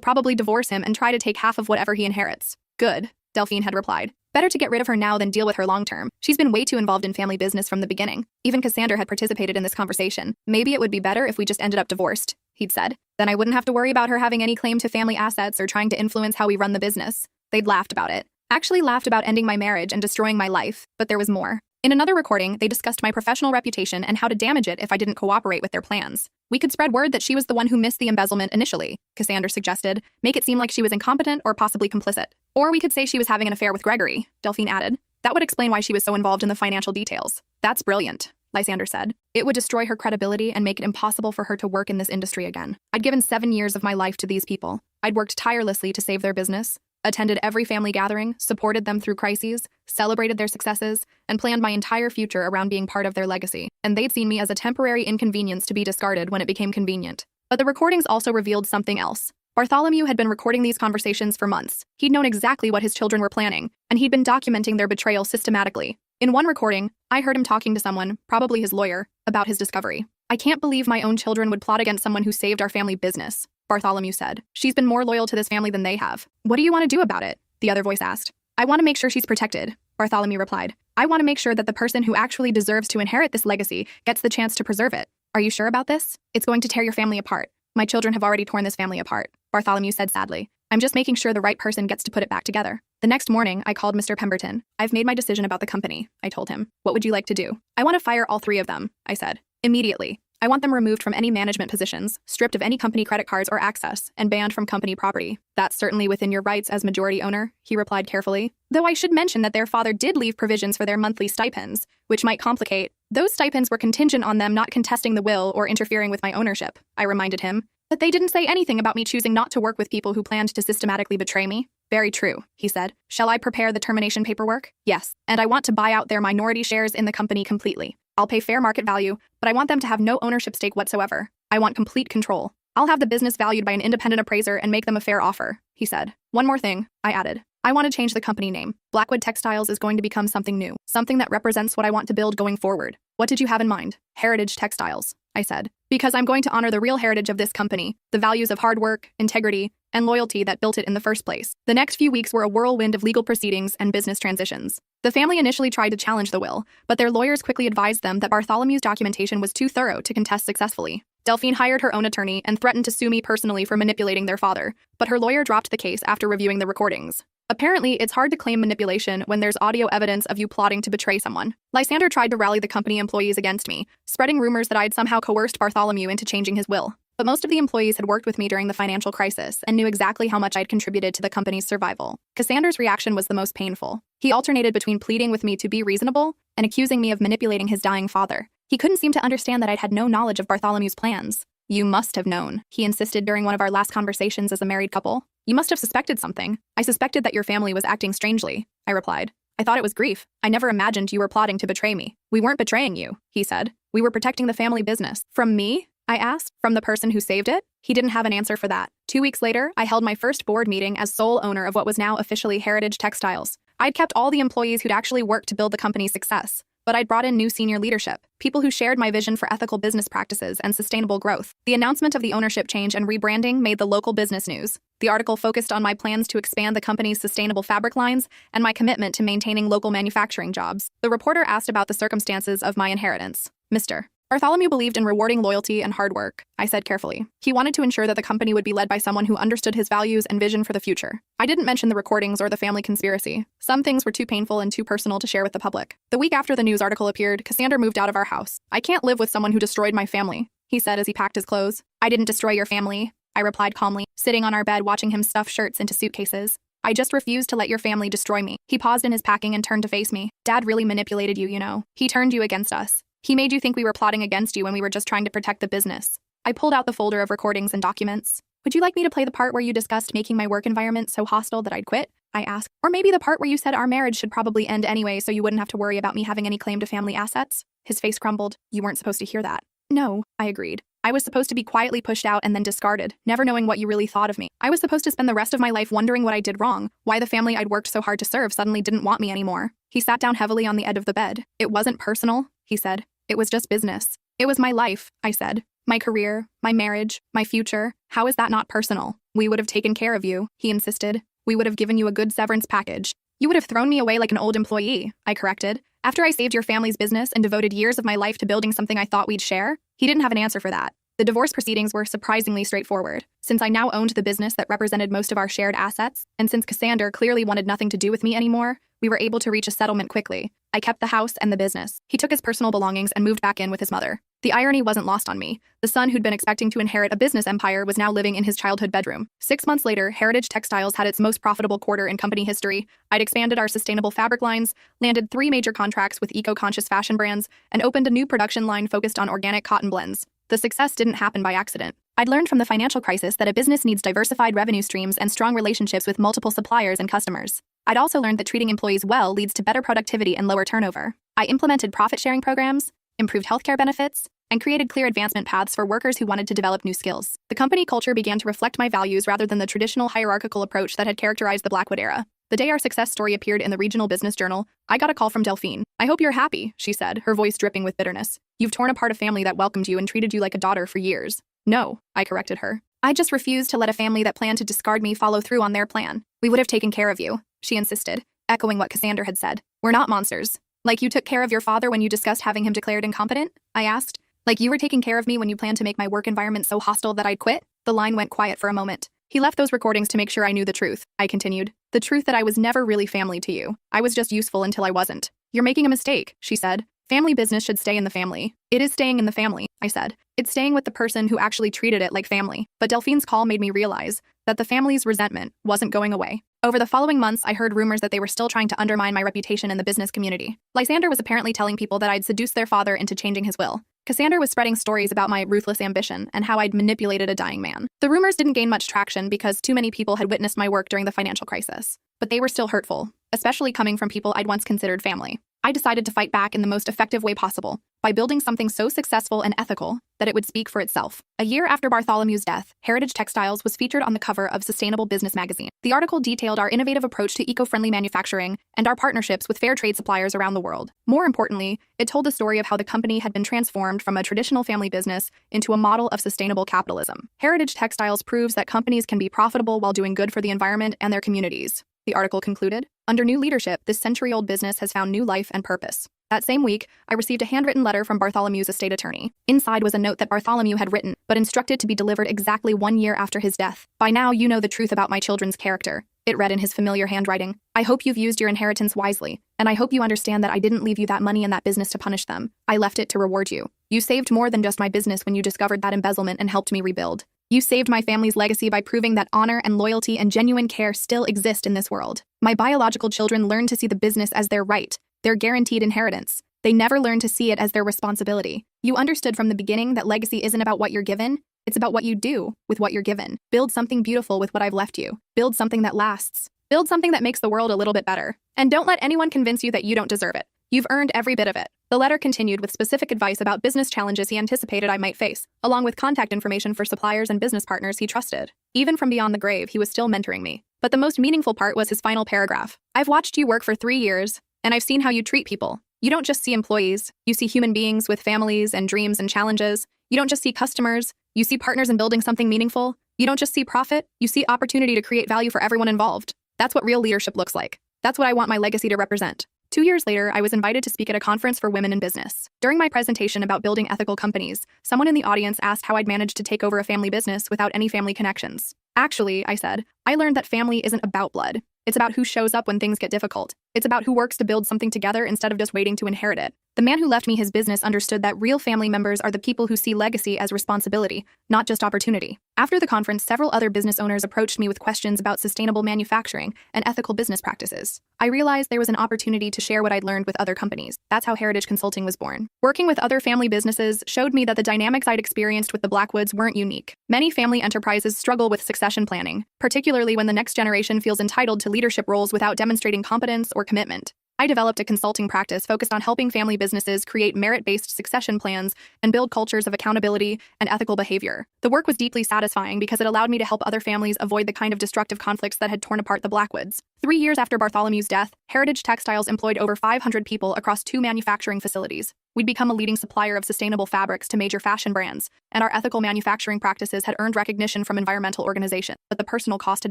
probably divorce him and try to take half of whatever he inherits." "Good," Delphine had replied. "Better to get rid of her now than deal with her long-term. She's been way too involved in family business from the beginning." Even Cassandra had participated in this conversation. "Maybe it would be better if we just ended up divorced," he'd said. "Then I wouldn't have to worry about her having any claim to family assets or trying to influence how we run the business." They'd laughed about it. Actually laughed about ending my marriage and destroying my life, but there was more. In another recording, they discussed my professional reputation and how to damage it if I didn't cooperate with their plans. "We could spread word that she was the one who missed the embezzlement initially," Cassandra suggested. "Make it seem like she was incompetent or possibly complicit. Or we could say she was having an affair with Gregory," Delphine added. "That would explain why she was so involved in the financial details." "That's brilliant," Lysander said. "It would destroy her credibility and make it impossible for her to work in this industry again. I'd given 7 years of my life to these people. I'd worked tirelessly to save their business, attended every family gathering, supported them through crises, celebrated their successes, and planned my entire future around being part of their legacy. And they'd seen me as a temporary inconvenience to be discarded when it became convenient." But the recordings also revealed something else. Bartholomew had been recording these conversations for months. He'd known exactly what his children were planning, and he'd been documenting their betrayal systematically. In one recording, I heard him talking to someone, probably his lawyer, about his discovery. "I can't believe my own children would plot against someone who saved our family business," Bartholomew said. "She's been more loyal to this family than they have." "What do you want to do about it?" the other voice asked. "I want to make sure she's protected," Bartholomew replied. "I want to make sure that the person who actually deserves to inherit this legacy gets the chance to preserve it." "Are you sure about this? It's going to tear your family apart." "My children have already torn this family apart," Bartholomew said sadly. "I'm just making sure the right person gets to put it back together." The next morning, I called Mr. Pemberton. "I've made my decision about the company," I told him. "What would you like to do?" "I want to fire all 3 of them," I said. "Immediately. I want them removed from any management positions, stripped of any company credit cards or access, and banned from company property." "That's certainly within your rights as majority owner," he replied carefully. "Though I should mention that their father did leave provisions for their monthly stipends, which might complicate. Those stipends were contingent on them not contesting the will or interfering with my ownership," I reminded him. "But they didn't say anything about me choosing not to work with people who planned to systematically betray me." "Very true," he said. "Shall I prepare the termination paperwork?" "Yes, and I want to buy out their minority shares in the company completely. I'll pay fair market value, but I want them to have no ownership stake whatsoever. I want complete control. I'll have the business valued by an independent appraiser and make them a fair offer," he said. "One more thing," I added. "I want to change the company name. Blackwood Textiles is going to become something new, something that represents what I want to build going forward." "What did you have in mind?" "Heritage Textiles," I said. "Because I'm going to honor the real heritage of this company, the values of hard work, integrity, and loyalty that built it in the first place." The next few weeks were a whirlwind of legal proceedings and business transitions. The family initially tried to challenge the will, but their lawyers quickly advised them that Bartholomew's documentation was too thorough to contest successfully. Delphine hired her own attorney and threatened to sue me personally for manipulating their father, but her lawyer dropped the case after reviewing the recordings. Apparently, it's hard to claim manipulation when there's audio evidence of you plotting to betray someone. Lysander tried to rally the company employees against me, spreading rumors that I'd somehow coerced Bartholomew into changing his will. But most of the employees had worked with me during the financial crisis and knew exactly how much I'd contributed to the company's survival. Cassandra's reaction was the most painful. He alternated between pleading with me to be reasonable and accusing me of manipulating his dying father. He couldn't seem to understand that I'd had no knowledge of Bartholomew's plans. "You must have known," he insisted during one of our last conversations as a married couple. "You must have suspected something." "I suspected that your family was acting strangely," I replied. "I thought it was grief. I never imagined you were plotting to betray me." "We weren't betraying you," he said. "We were protecting the family business." "From me?" I asked. "From the person who saved it?" He didn't have an answer for that. 2 weeks later, I held my first board meeting as sole owner of what was now officially Heritage Textiles. I'd kept all the employees who'd actually worked to build the company's success, but I'd brought in new senior leadership, people who shared my vision for ethical business practices and sustainable growth. The announcement of the ownership change and rebranding made the local business news. The article focused on my plans to expand the company's sustainable fabric lines and my commitment to maintaining local manufacturing jobs. The reporter asked about the circumstances of my inheritance. "Mr. Bartholomew believed in rewarding loyalty and hard work, I said carefully. He wanted to ensure that the company would be led by someone who understood his values and vision for the future. I didn't mention the recordings or the family conspiracy. Some things were too painful and too personal to share with the public. The week after the news article appeared, Cassander moved out of our house. I can't live with someone who destroyed my family, he said as he packed his clothes. I didn't destroy your family, I replied calmly, sitting on our bed watching him stuff shirts into suitcases. I just refused to let your family destroy me. He paused in his packing and turned to face me. Dad really manipulated you, you know. He turned you against us. He made you think we were plotting against you when we were just trying to protect the business. I pulled out the folder of recordings and documents. Would you like me to play the part where you discussed making my work environment so hostile that I'd quit? I asked. Or maybe the part where you said our marriage should probably end anyway so you wouldn't have to worry about me having any claim to family assets? His face crumbled. You weren't supposed to hear that. No, I agreed. I was supposed to be quietly pushed out and then discarded, never knowing what you really thought of me. I was supposed to spend the rest of my life wondering what I did wrong, why the family I'd worked so hard to serve suddenly didn't want me anymore. He sat down heavily on the edge of the bed. It wasn't personal, he said. It was just business. It was my life, I said. My career, my marriage, my future. How is that not personal? We would have taken care of you, he insisted. We would have given you a good severance package. You would have thrown me away like an old employee, I corrected. After I saved your family's business and devoted years of my life to building something I thought we'd share? He didn't have an answer for that. The divorce proceedings were surprisingly straightforward. Since I now owned the business that represented most of our shared assets, and since Cassander clearly wanted nothing to do with me anymore, we were able to reach a settlement quickly. I kept the house and the business. He took his personal belongings and moved back in with his mother. The irony wasn't lost on me. The son who'd been expecting to inherit a business empire was now living in his childhood bedroom. 6 months later, Heritage Textiles had its most profitable quarter in company history. I'd expanded our sustainable fabric lines, landed 3 major contracts with eco-conscious fashion brands, and opened a new production line focused on organic cotton blends. The success didn't happen by accident. I'd learned from the financial crisis that a business needs diversified revenue streams and strong relationships with multiple suppliers and customers. I'd also learned that treating employees well leads to better productivity and lower turnover. I implemented profit-sharing programs, improved healthcare benefits, and created clear advancement paths for workers who wanted to develop new skills. The company culture began to reflect my values rather than the traditional hierarchical approach that had characterized the Blackwood era. The day our success story appeared in the Regional Business Journal, I got a call from Delphine. I hope you're happy, she said, her voice dripping with bitterness. You've torn apart a family that welcomed you and treated you like a daughter for years. No, I corrected her. I just refused to let a family that planned to discard me follow through on their plan. We would have taken care of you, she insisted, echoing what Cassander had said. We're not monsters. Like you took care of your father when you discussed having him declared incompetent? I asked. Like you were taking care of me when you planned to make my work environment so hostile that I'd quit? The line went quiet for a moment. He left those recordings to make sure I knew the truth, I continued. The truth that I was never really family to you. I was just useful until I wasn't. You're making a mistake, she said. Family business should stay in the family. It is staying in the family, I said. It's staying with the person who actually treated it like family. But Delphine's call made me realize that the family's resentment wasn't going away. Over the following months, I heard rumors that they were still trying to undermine my reputation in the business community. Lysander was apparently telling people that I'd seduced their father into changing his will. Cassander was spreading stories about my ruthless ambition and how I'd manipulated a dying man. The rumors didn't gain much traction because too many people had witnessed my work during the financial crisis. But they were still hurtful, especially coming from people I'd once considered family. I decided to fight back in the most effective way possible, by building something so successful and ethical that it would speak for itself. A year after Bartholomew's death, Heritage Textiles was featured on the cover of Sustainable Business magazine. The article detailed our innovative approach to eco-friendly manufacturing and our partnerships with fair trade suppliers around the world. More importantly, it told the story of how the company had been transformed from a traditional family business into a model of sustainable capitalism. Heritage Textiles proves that companies can be profitable while doing good for the environment and their communities. The article concluded, under new leadership, this century-old business has found new life and purpose. That same week, I received a handwritten letter from Bartholomew's estate attorney. Inside was a note that Bartholomew had written, but instructed to be delivered exactly 1 year after his death. By now, you know the truth about my children's character. It read in his familiar handwriting. I hope you've used your inheritance wisely, and I hope you understand that I didn't leave you that money and that business to punish them. I left it to reward you. You saved more than just my business when you discovered that embezzlement and helped me rebuild. You saved my family's legacy by proving that honor and loyalty and genuine care still exist in this world. My biological children learned to see the business as their right, their guaranteed inheritance. They never learned to see it as their responsibility. You understood from the beginning that legacy isn't about what you're given, it's about what you do with what you're given. Build something beautiful with what I've left you. Build something that lasts. Build something that makes the world a little bit better. And don't let anyone convince you that you don't deserve it. You've earned every bit of it. The letter continued with specific advice about business challenges he anticipated I might face, along with contact information for suppliers and business partners he trusted. Even from beyond the grave, he was still mentoring me. But the most meaningful part was his final paragraph. I've watched you work for 3 years, and I've seen how you treat people. You don't just see employees. You see human beings with families and dreams and challenges. You don't just see customers. You see partners in building something meaningful. You don't just see profit. You see opportunity to create value for everyone involved. That's what real leadership looks like. That's what I want my legacy to represent. 2 years later, I was invited to speak at a conference for women in business. During my presentation about building ethical companies, someone in the audience asked how I'd managed to take over a family business without any family connections. Actually, I said, I learned that family isn't about blood. It's about who shows up when things get difficult. It's about who works to build something together instead of just waiting to inherit it. The man who left me his business understood that real family members are the people who see legacy as responsibility, not just opportunity. After the conference, several other business owners approached me with questions about sustainable manufacturing and ethical business practices. I realized there was an opportunity to share what I'd learned with other companies. That's how Heritage Consulting was born. Working with other family businesses showed me that the dynamics I'd experienced with the Blackwoods weren't unique. Many family enterprises struggle with succession planning, particularly when the next generation feels entitled to leadership roles without demonstrating competence or commitment. I developed a consulting practice focused on helping family businesses create merit-based succession plans and build cultures of accountability and ethical behavior. The work was deeply satisfying because it allowed me to help other families avoid the kind of destructive conflicts that had torn apart the Blackwoods. 3 years after Bartholomew's death, Heritage Textiles employed over 500 people across 2 manufacturing facilities. We'd become a leading supplier of sustainable fabrics to major fashion brands, and our ethical manufacturing practices had earned recognition from environmental organizations, but the personal cost had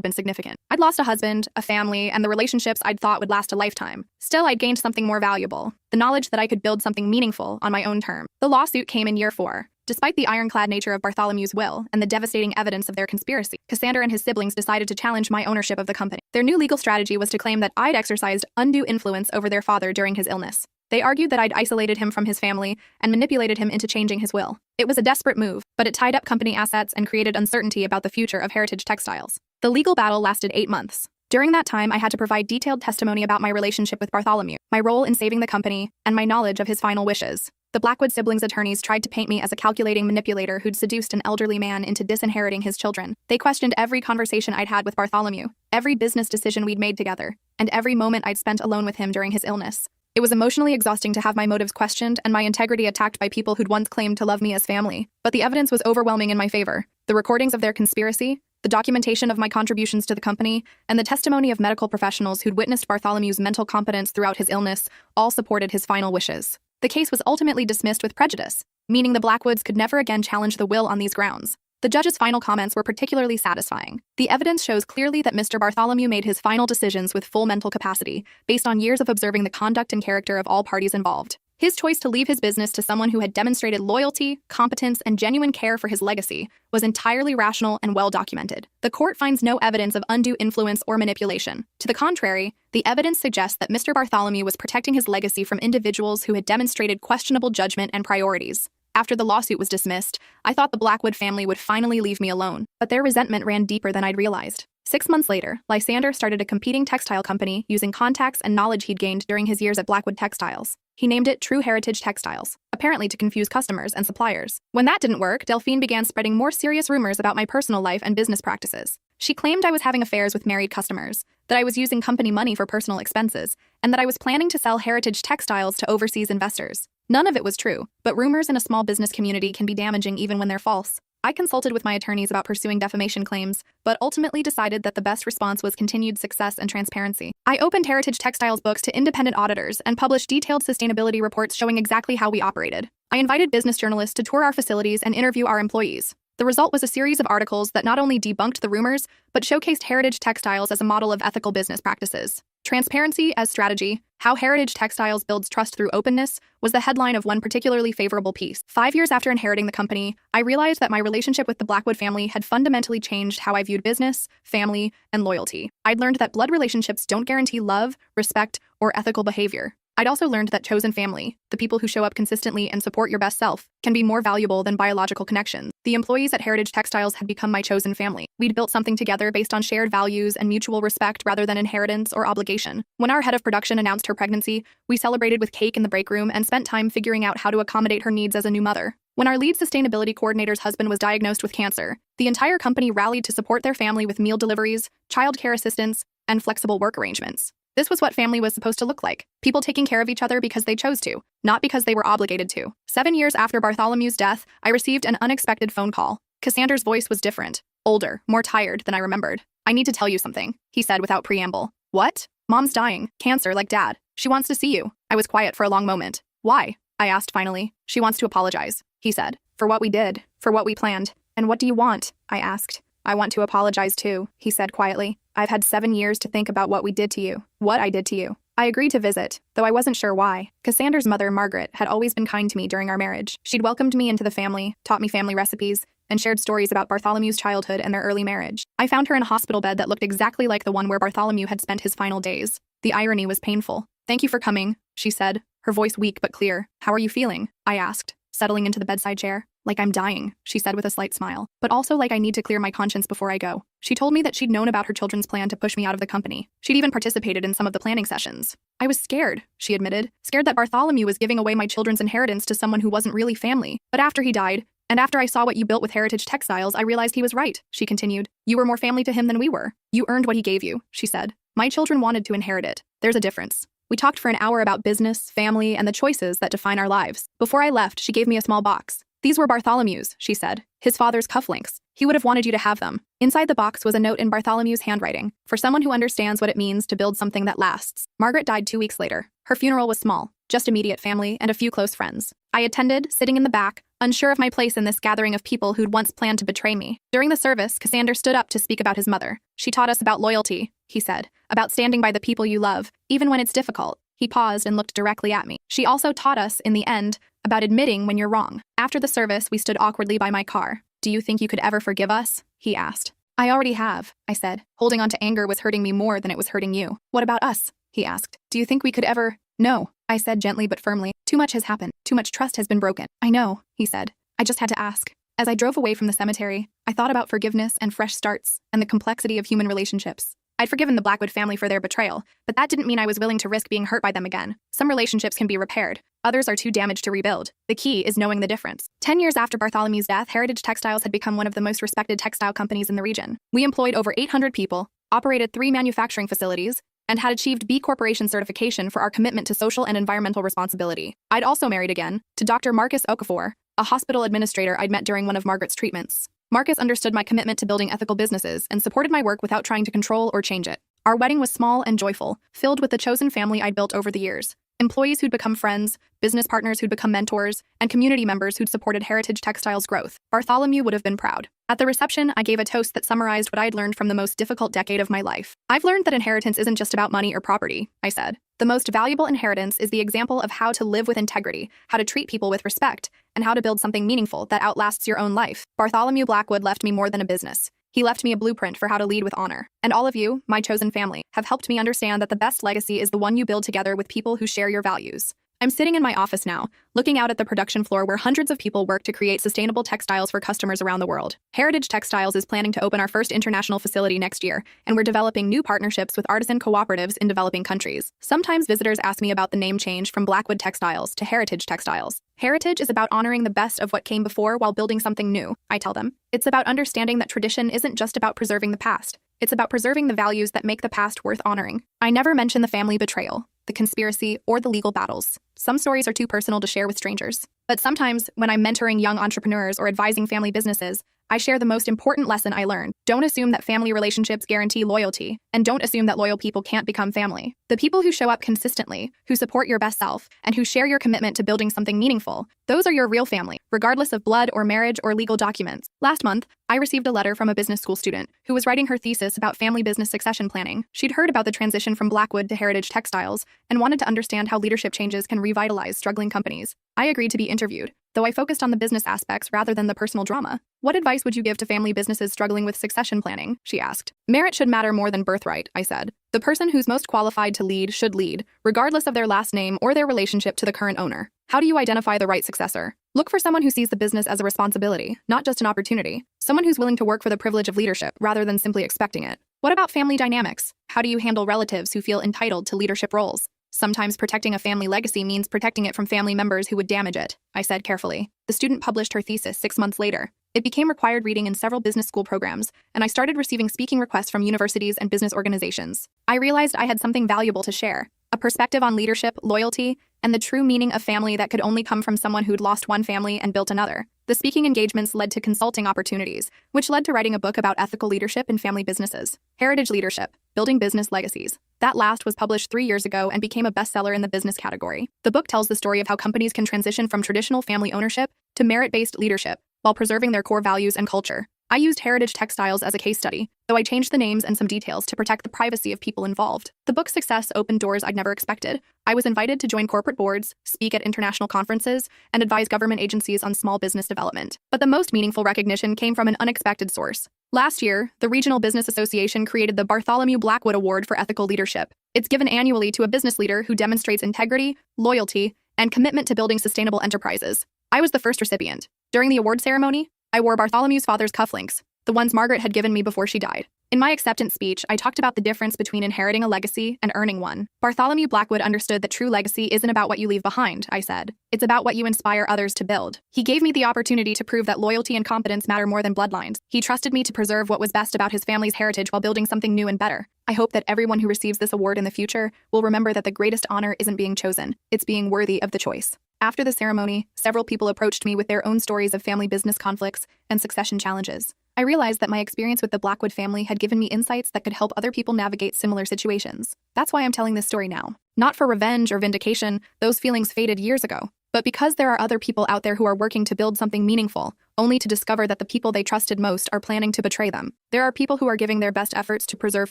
been significant. I'd lost a husband, a family, and the relationships I'd thought would last a lifetime. Still, I'd gained something more valuable, the knowledge that I could build something meaningful on my own terms. The lawsuit came in year 4. Despite the ironclad nature of Bartholomew's will and the devastating evidence of their conspiracy, Cassander and his siblings decided to challenge my ownership of the company. Their new legal strategy was to claim that I'd exercised undue influence over their father during his illness. They argued that I'd isolated him from his family and manipulated him into changing his will. It was a desperate move, but it tied up company assets and created uncertainty about the future of Heritage Textiles. The legal battle lasted 8 months. During that time, I had to provide detailed testimony about my relationship with Bartholomew, my role in saving the company, and my knowledge of his final wishes. The Blackwood siblings' attorneys tried to paint me as a calculating manipulator who'd seduced an elderly man into disinheriting his children. They questioned every conversation I'd had with Bartholomew, every business decision we'd made together, and every moment I'd spent alone with him during his illness. It was emotionally exhausting to have my motives questioned and my integrity attacked by people who'd once claimed to love me as family. But the evidence was overwhelming in my favor. The recordings of their conspiracy, the documentation of my contributions to the company, and the testimony of medical professionals who'd witnessed Bartholomew's mental competence throughout his illness all supported his final wishes. The case was ultimately dismissed with prejudice, meaning the Blackwoods could never again challenge the will on these grounds. The judge's final comments were particularly satisfying. The evidence shows clearly that Mr. Bartholomew made his final decisions with full mental capacity, based on years of observing the conduct and character of all parties involved. His choice to leave his business to someone who had demonstrated loyalty, competence, and genuine care for his legacy was entirely rational and well documented. The court finds no evidence of undue influence or manipulation. To the contrary, the evidence suggests that Mr. Bartholomew was protecting his legacy from individuals who had demonstrated questionable judgment and priorities. After the lawsuit was dismissed, I thought the Blackwood family would finally leave me alone, but their resentment ran deeper than I'd realized. 6 months later, Lysander started a competing textile company using contacts and knowledge he'd gained during his years at Blackwood Textiles. He named it True Heritage Textiles, apparently to confuse customers and suppliers. When that didn't work, Delphine began spreading more serious rumors about my personal life and business practices. She claimed I was having affairs with married customers, that I was using company money for personal expenses, and that I was planning to sell Heritage Textiles to overseas investors. None of it was true, but rumors in a small business community can be damaging even when they're false. I consulted with my attorneys about pursuing defamation claims, but ultimately decided that the best response was continued success and transparency. I opened Heritage Textiles books to independent auditors and published detailed sustainability reports showing exactly how we operated. I invited business journalists to tour our facilities and interview our employees. The result was a series of articles that not only debunked the rumors, but showcased Heritage Textiles as a model of ethical business practices. Transparency as strategy, how Heritage Textiles builds trust through openness, was the headline of one particularly favorable piece. 5 years after inheriting the company, I realized that my relationship with the Blackwood family had fundamentally changed how I viewed business, family, and loyalty. I'd learned that blood relationships don't guarantee love, respect, or ethical behavior. I'd also learned that chosen family, the people who show up consistently and support your best self, can be more valuable than biological connections. The employees at Heritage Textiles had become my chosen family. We'd built something together based on shared values and mutual respect rather than inheritance or obligation. When our head of production announced her pregnancy, we celebrated with cake in the break room and spent time figuring out how to accommodate her needs as a new mother. When our lead sustainability coordinator's husband was diagnosed with cancer, the entire company rallied to support their family with meal deliveries, childcare assistance, and flexible work arrangements. This was what family was supposed to look like. People taking care of each other because they chose to, not because they were obligated to. 7 years after Bartholomew's death, I received an unexpected phone call. Cassander's voice was different, older, more tired than I remembered. "I need to tell you something," he said without preamble. "What?" "Mom's dying. Cancer, like Dad. She wants to see you." I was quiet for a long moment. "Why?" I asked finally. "She wants to apologize," he said. "For what we did, for what we planned." "And what do you want?" I asked. "I want to apologize too," he said quietly. "I've had 7 years to think about what we did to you, what I did to you. I agreed to visit, though I wasn't sure why. Cassandra's mother, Margaret, had always been kind to me during our marriage. She'd welcomed me into the family, taught me family recipes, and shared stories about Bartholomew's childhood and their early marriage. I found her in a hospital bed that looked exactly like the one where Bartholomew had spent his final days. The irony was painful. "Thank you for coming," she said, her voice weak but clear. "How are you feeling?" I asked, settling into the bedside chair. "Like I'm dying," she said with a slight smile, "but also like I need to clear my conscience before I go." She told me that she'd known about her children's plan to push me out of the company. She'd even participated in some of the planning sessions. "I was scared," she admitted, "scared that Bartholomew was giving away my children's inheritance to someone who wasn't really family. But after he died, and after I saw what you built with Heritage Textiles, I realized he was right," she continued. "You were more family to him than we were. You earned what he gave you," she said. "My children wanted to inherit it. There's a difference." We talked for an hour about business, family, and the choices that define our lives. Before I left, she gave me a small box. "These were Bartholomew's," she said. "His father's cufflinks. He would have wanted you to have them." Inside the box was a note in Bartholomew's handwriting, "For someone who understands what it means to build something that lasts." Margaret died 2 weeks later. Her funeral was small, just immediate family and a few close friends. I attended, sitting in the back, unsure of my place in this gathering of people who'd once planned to betray me. During the service, Cassandra stood up to speak about his mother. "She taught us about loyalty," he said, "about standing by the people you love, even when it's difficult." He paused and looked directly at me. "She also taught us, in the end, about admitting when you're wrong." After the service, we stood awkwardly by my car. "Do you think you could ever forgive us?" he asked. "I already have," I said. Holding on to anger was hurting me more than it was hurting you. "What about us?" he asked. "Do you think we could ever—" "No," I said gently but firmly. "Too much has happened. Too much trust has been broken." "I know," he said. "I just had to ask." As I drove away from the cemetery, I thought about forgiveness and fresh starts and the complexity of human relationships. I'd forgiven the Blackwood family for their betrayal, but that didn't mean I was willing to risk being hurt by them again. Some relationships can be repaired. Others are too damaged to rebuild. The key is knowing the difference. 10 years after Bartholomew's death, Heritage Textiles had become one of the most respected textile companies in the region. We employed over 800 people, operated 3 manufacturing facilities, and had achieved B Corporation certification for our commitment to social and environmental responsibility. I'd also married again, to Dr. Marcus Okafor, a hospital administrator I'd met during one of Margaret's treatments. Marcus understood my commitment to building ethical businesses and supported my work without trying to control or change it. Our wedding was small and joyful, filled with the chosen family I'd built over the years. Employees who'd become friends, business partners who'd become mentors, and community members who'd supported Heritage Textiles' growth. Bartholomew would have been proud. At the reception, I gave a toast that summarized what I'd learned from the most difficult decade of my life. "I've learned that inheritance isn't just about money or property," I said. "The most valuable inheritance is the example of how to live with integrity, how to treat people with respect, and how to build something meaningful that outlasts your own life." Bartholomew Blackwood left me more than a business. He left me a blueprint for how to lead with honor. And all of you, my chosen family, have helped me understand that the best legacy is the one you build together with people who share your values. I'm sitting in my office now, looking out at the production floor where hundreds of people work to create sustainable textiles for customers around the world. Heritage Textiles is planning to open our first international facility next year, and we're developing new partnerships with artisan cooperatives in developing countries. Sometimes visitors ask me about the name change from Blackwood Textiles to Heritage Textiles. Heritage is about honoring the best of what came before while building something new, I tell them. It's about understanding that tradition isn't just about preserving the past. It's about preserving the values that make the past worth honoring. I never mention the family betrayal, the conspiracy, or the legal battles. Some stories are too personal to share with strangers. But sometimes, when I'm mentoring young entrepreneurs or advising family businesses, I share the most important lesson I learned. Don't assume that family relationships guarantee loyalty, and don't assume that loyal people can't become family. The people who show up consistently, who support your best self, and who share your commitment to building something meaningful, those are your real family, regardless of blood or marriage or legal documents. Last month, I received a letter from a business school student who was writing her thesis about family business succession planning. She'd heard about the transition from Blackwood to Heritage Textiles and wanted to understand how leadership changes can revitalize struggling companies. I agreed to be interviewed, though I focused on the business aspects rather than the personal drama. "What advice would you give to family businesses struggling with succession planning?" she asked. "Merit should matter more than birthright," I said. "The person who's most qualified to lead should lead, regardless of their last name or their relationship to the current owner. How do you identify the right successor? Look for someone who sees the business as a responsibility, not just an opportunity. Someone who's willing to work for the privilege of leadership rather than simply expecting it. What about family dynamics? How do you handle relatives who feel entitled to leadership roles? Sometimes protecting a family legacy means protecting it from family members who would damage it," I said carefully. The student published her thesis 6 months later. It became required reading in several business school programs, and I started receiving speaking requests from universities and business organizations. I realized I had something valuable to share, a perspective on leadership, loyalty, and the true meaning of family that could only come from someone who'd lost one family and built another. The speaking engagements led to consulting opportunities, which led to writing a book about ethical leadership in family businesses. Heritage Leadership, Building Business Legacies. That last was published 3 years ago and became a bestseller in the business category. The book tells the story of how companies can transition from traditional family ownership to merit-based leadership while preserving their core values and culture. I used Heritage Textiles as a case study, though I changed the names and some details to protect the privacy of people involved. The book's success opened doors I'd never expected. I was invited to join corporate boards, speak at international conferences, and advise government agencies on small business development. But the most meaningful recognition came from an unexpected source. Last year, the Regional Business Association created the Bartholomew Blackwood Award for Ethical Leadership. It's given annually to a business leader who demonstrates integrity, loyalty, and commitment to building sustainable enterprises. I was the first recipient. During the award ceremony, I wore Bartholomew's father's cufflinks, the ones Margaret had given me before she died. In my acceptance speech, I talked about the difference between inheriting a legacy and earning one. Bartholomew Blackwood understood that true legacy isn't about what you leave behind, I said. It's about what you inspire others to build. He gave me the opportunity to prove that loyalty and competence matter more than bloodlines. He trusted me to preserve what was best about his family's heritage while building something new and better. I hope that everyone who receives this award in the future will remember that the greatest honor isn't being chosen, it's being worthy of the choice. After the ceremony, several people approached me with their own stories of family business conflicts and succession challenges. I realized that my experience with the Blackwood family had given me insights that could help other people navigate similar situations. That's why I'm telling this story now. Not for revenge or vindication, those feelings faded years ago, but because there are other people out there who are working to build something meaningful, only to discover that the people they trusted most are planning to betray them. There are people who are giving their best efforts to preserve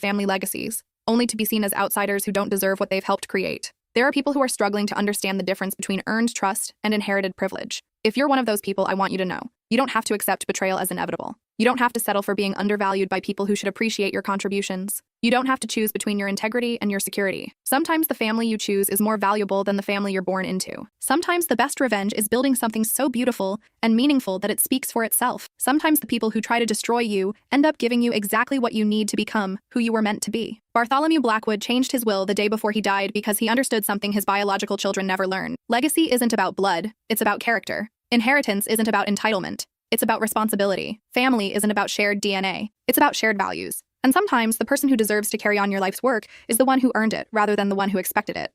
family legacies, only to be seen as outsiders who don't deserve what they've helped create. There are people who are struggling to understand the difference between earned trust and inherited privilege. If you're one of those people, I want you to know, you don't have to accept betrayal as inevitable. You don't have to settle for being undervalued by people who should appreciate your contributions. You don't have to choose between your integrity and your security. Sometimes the family you choose is more valuable than the family you're born into. Sometimes the best revenge is building something so beautiful and meaningful that it speaks for itself. Sometimes the people who try to destroy you end up giving you exactly what you need to become who you were meant to be. Bartholomew Blackwood changed his will the day before he died because he understood something his biological children never learned. Legacy isn't about blood, it's about character. Inheritance isn't about entitlement. It's about responsibility. Family isn't about shared DNA. It's about shared values. And sometimes the person who deserves to carry on your life's work is the one who earned it rather than the one who expected it.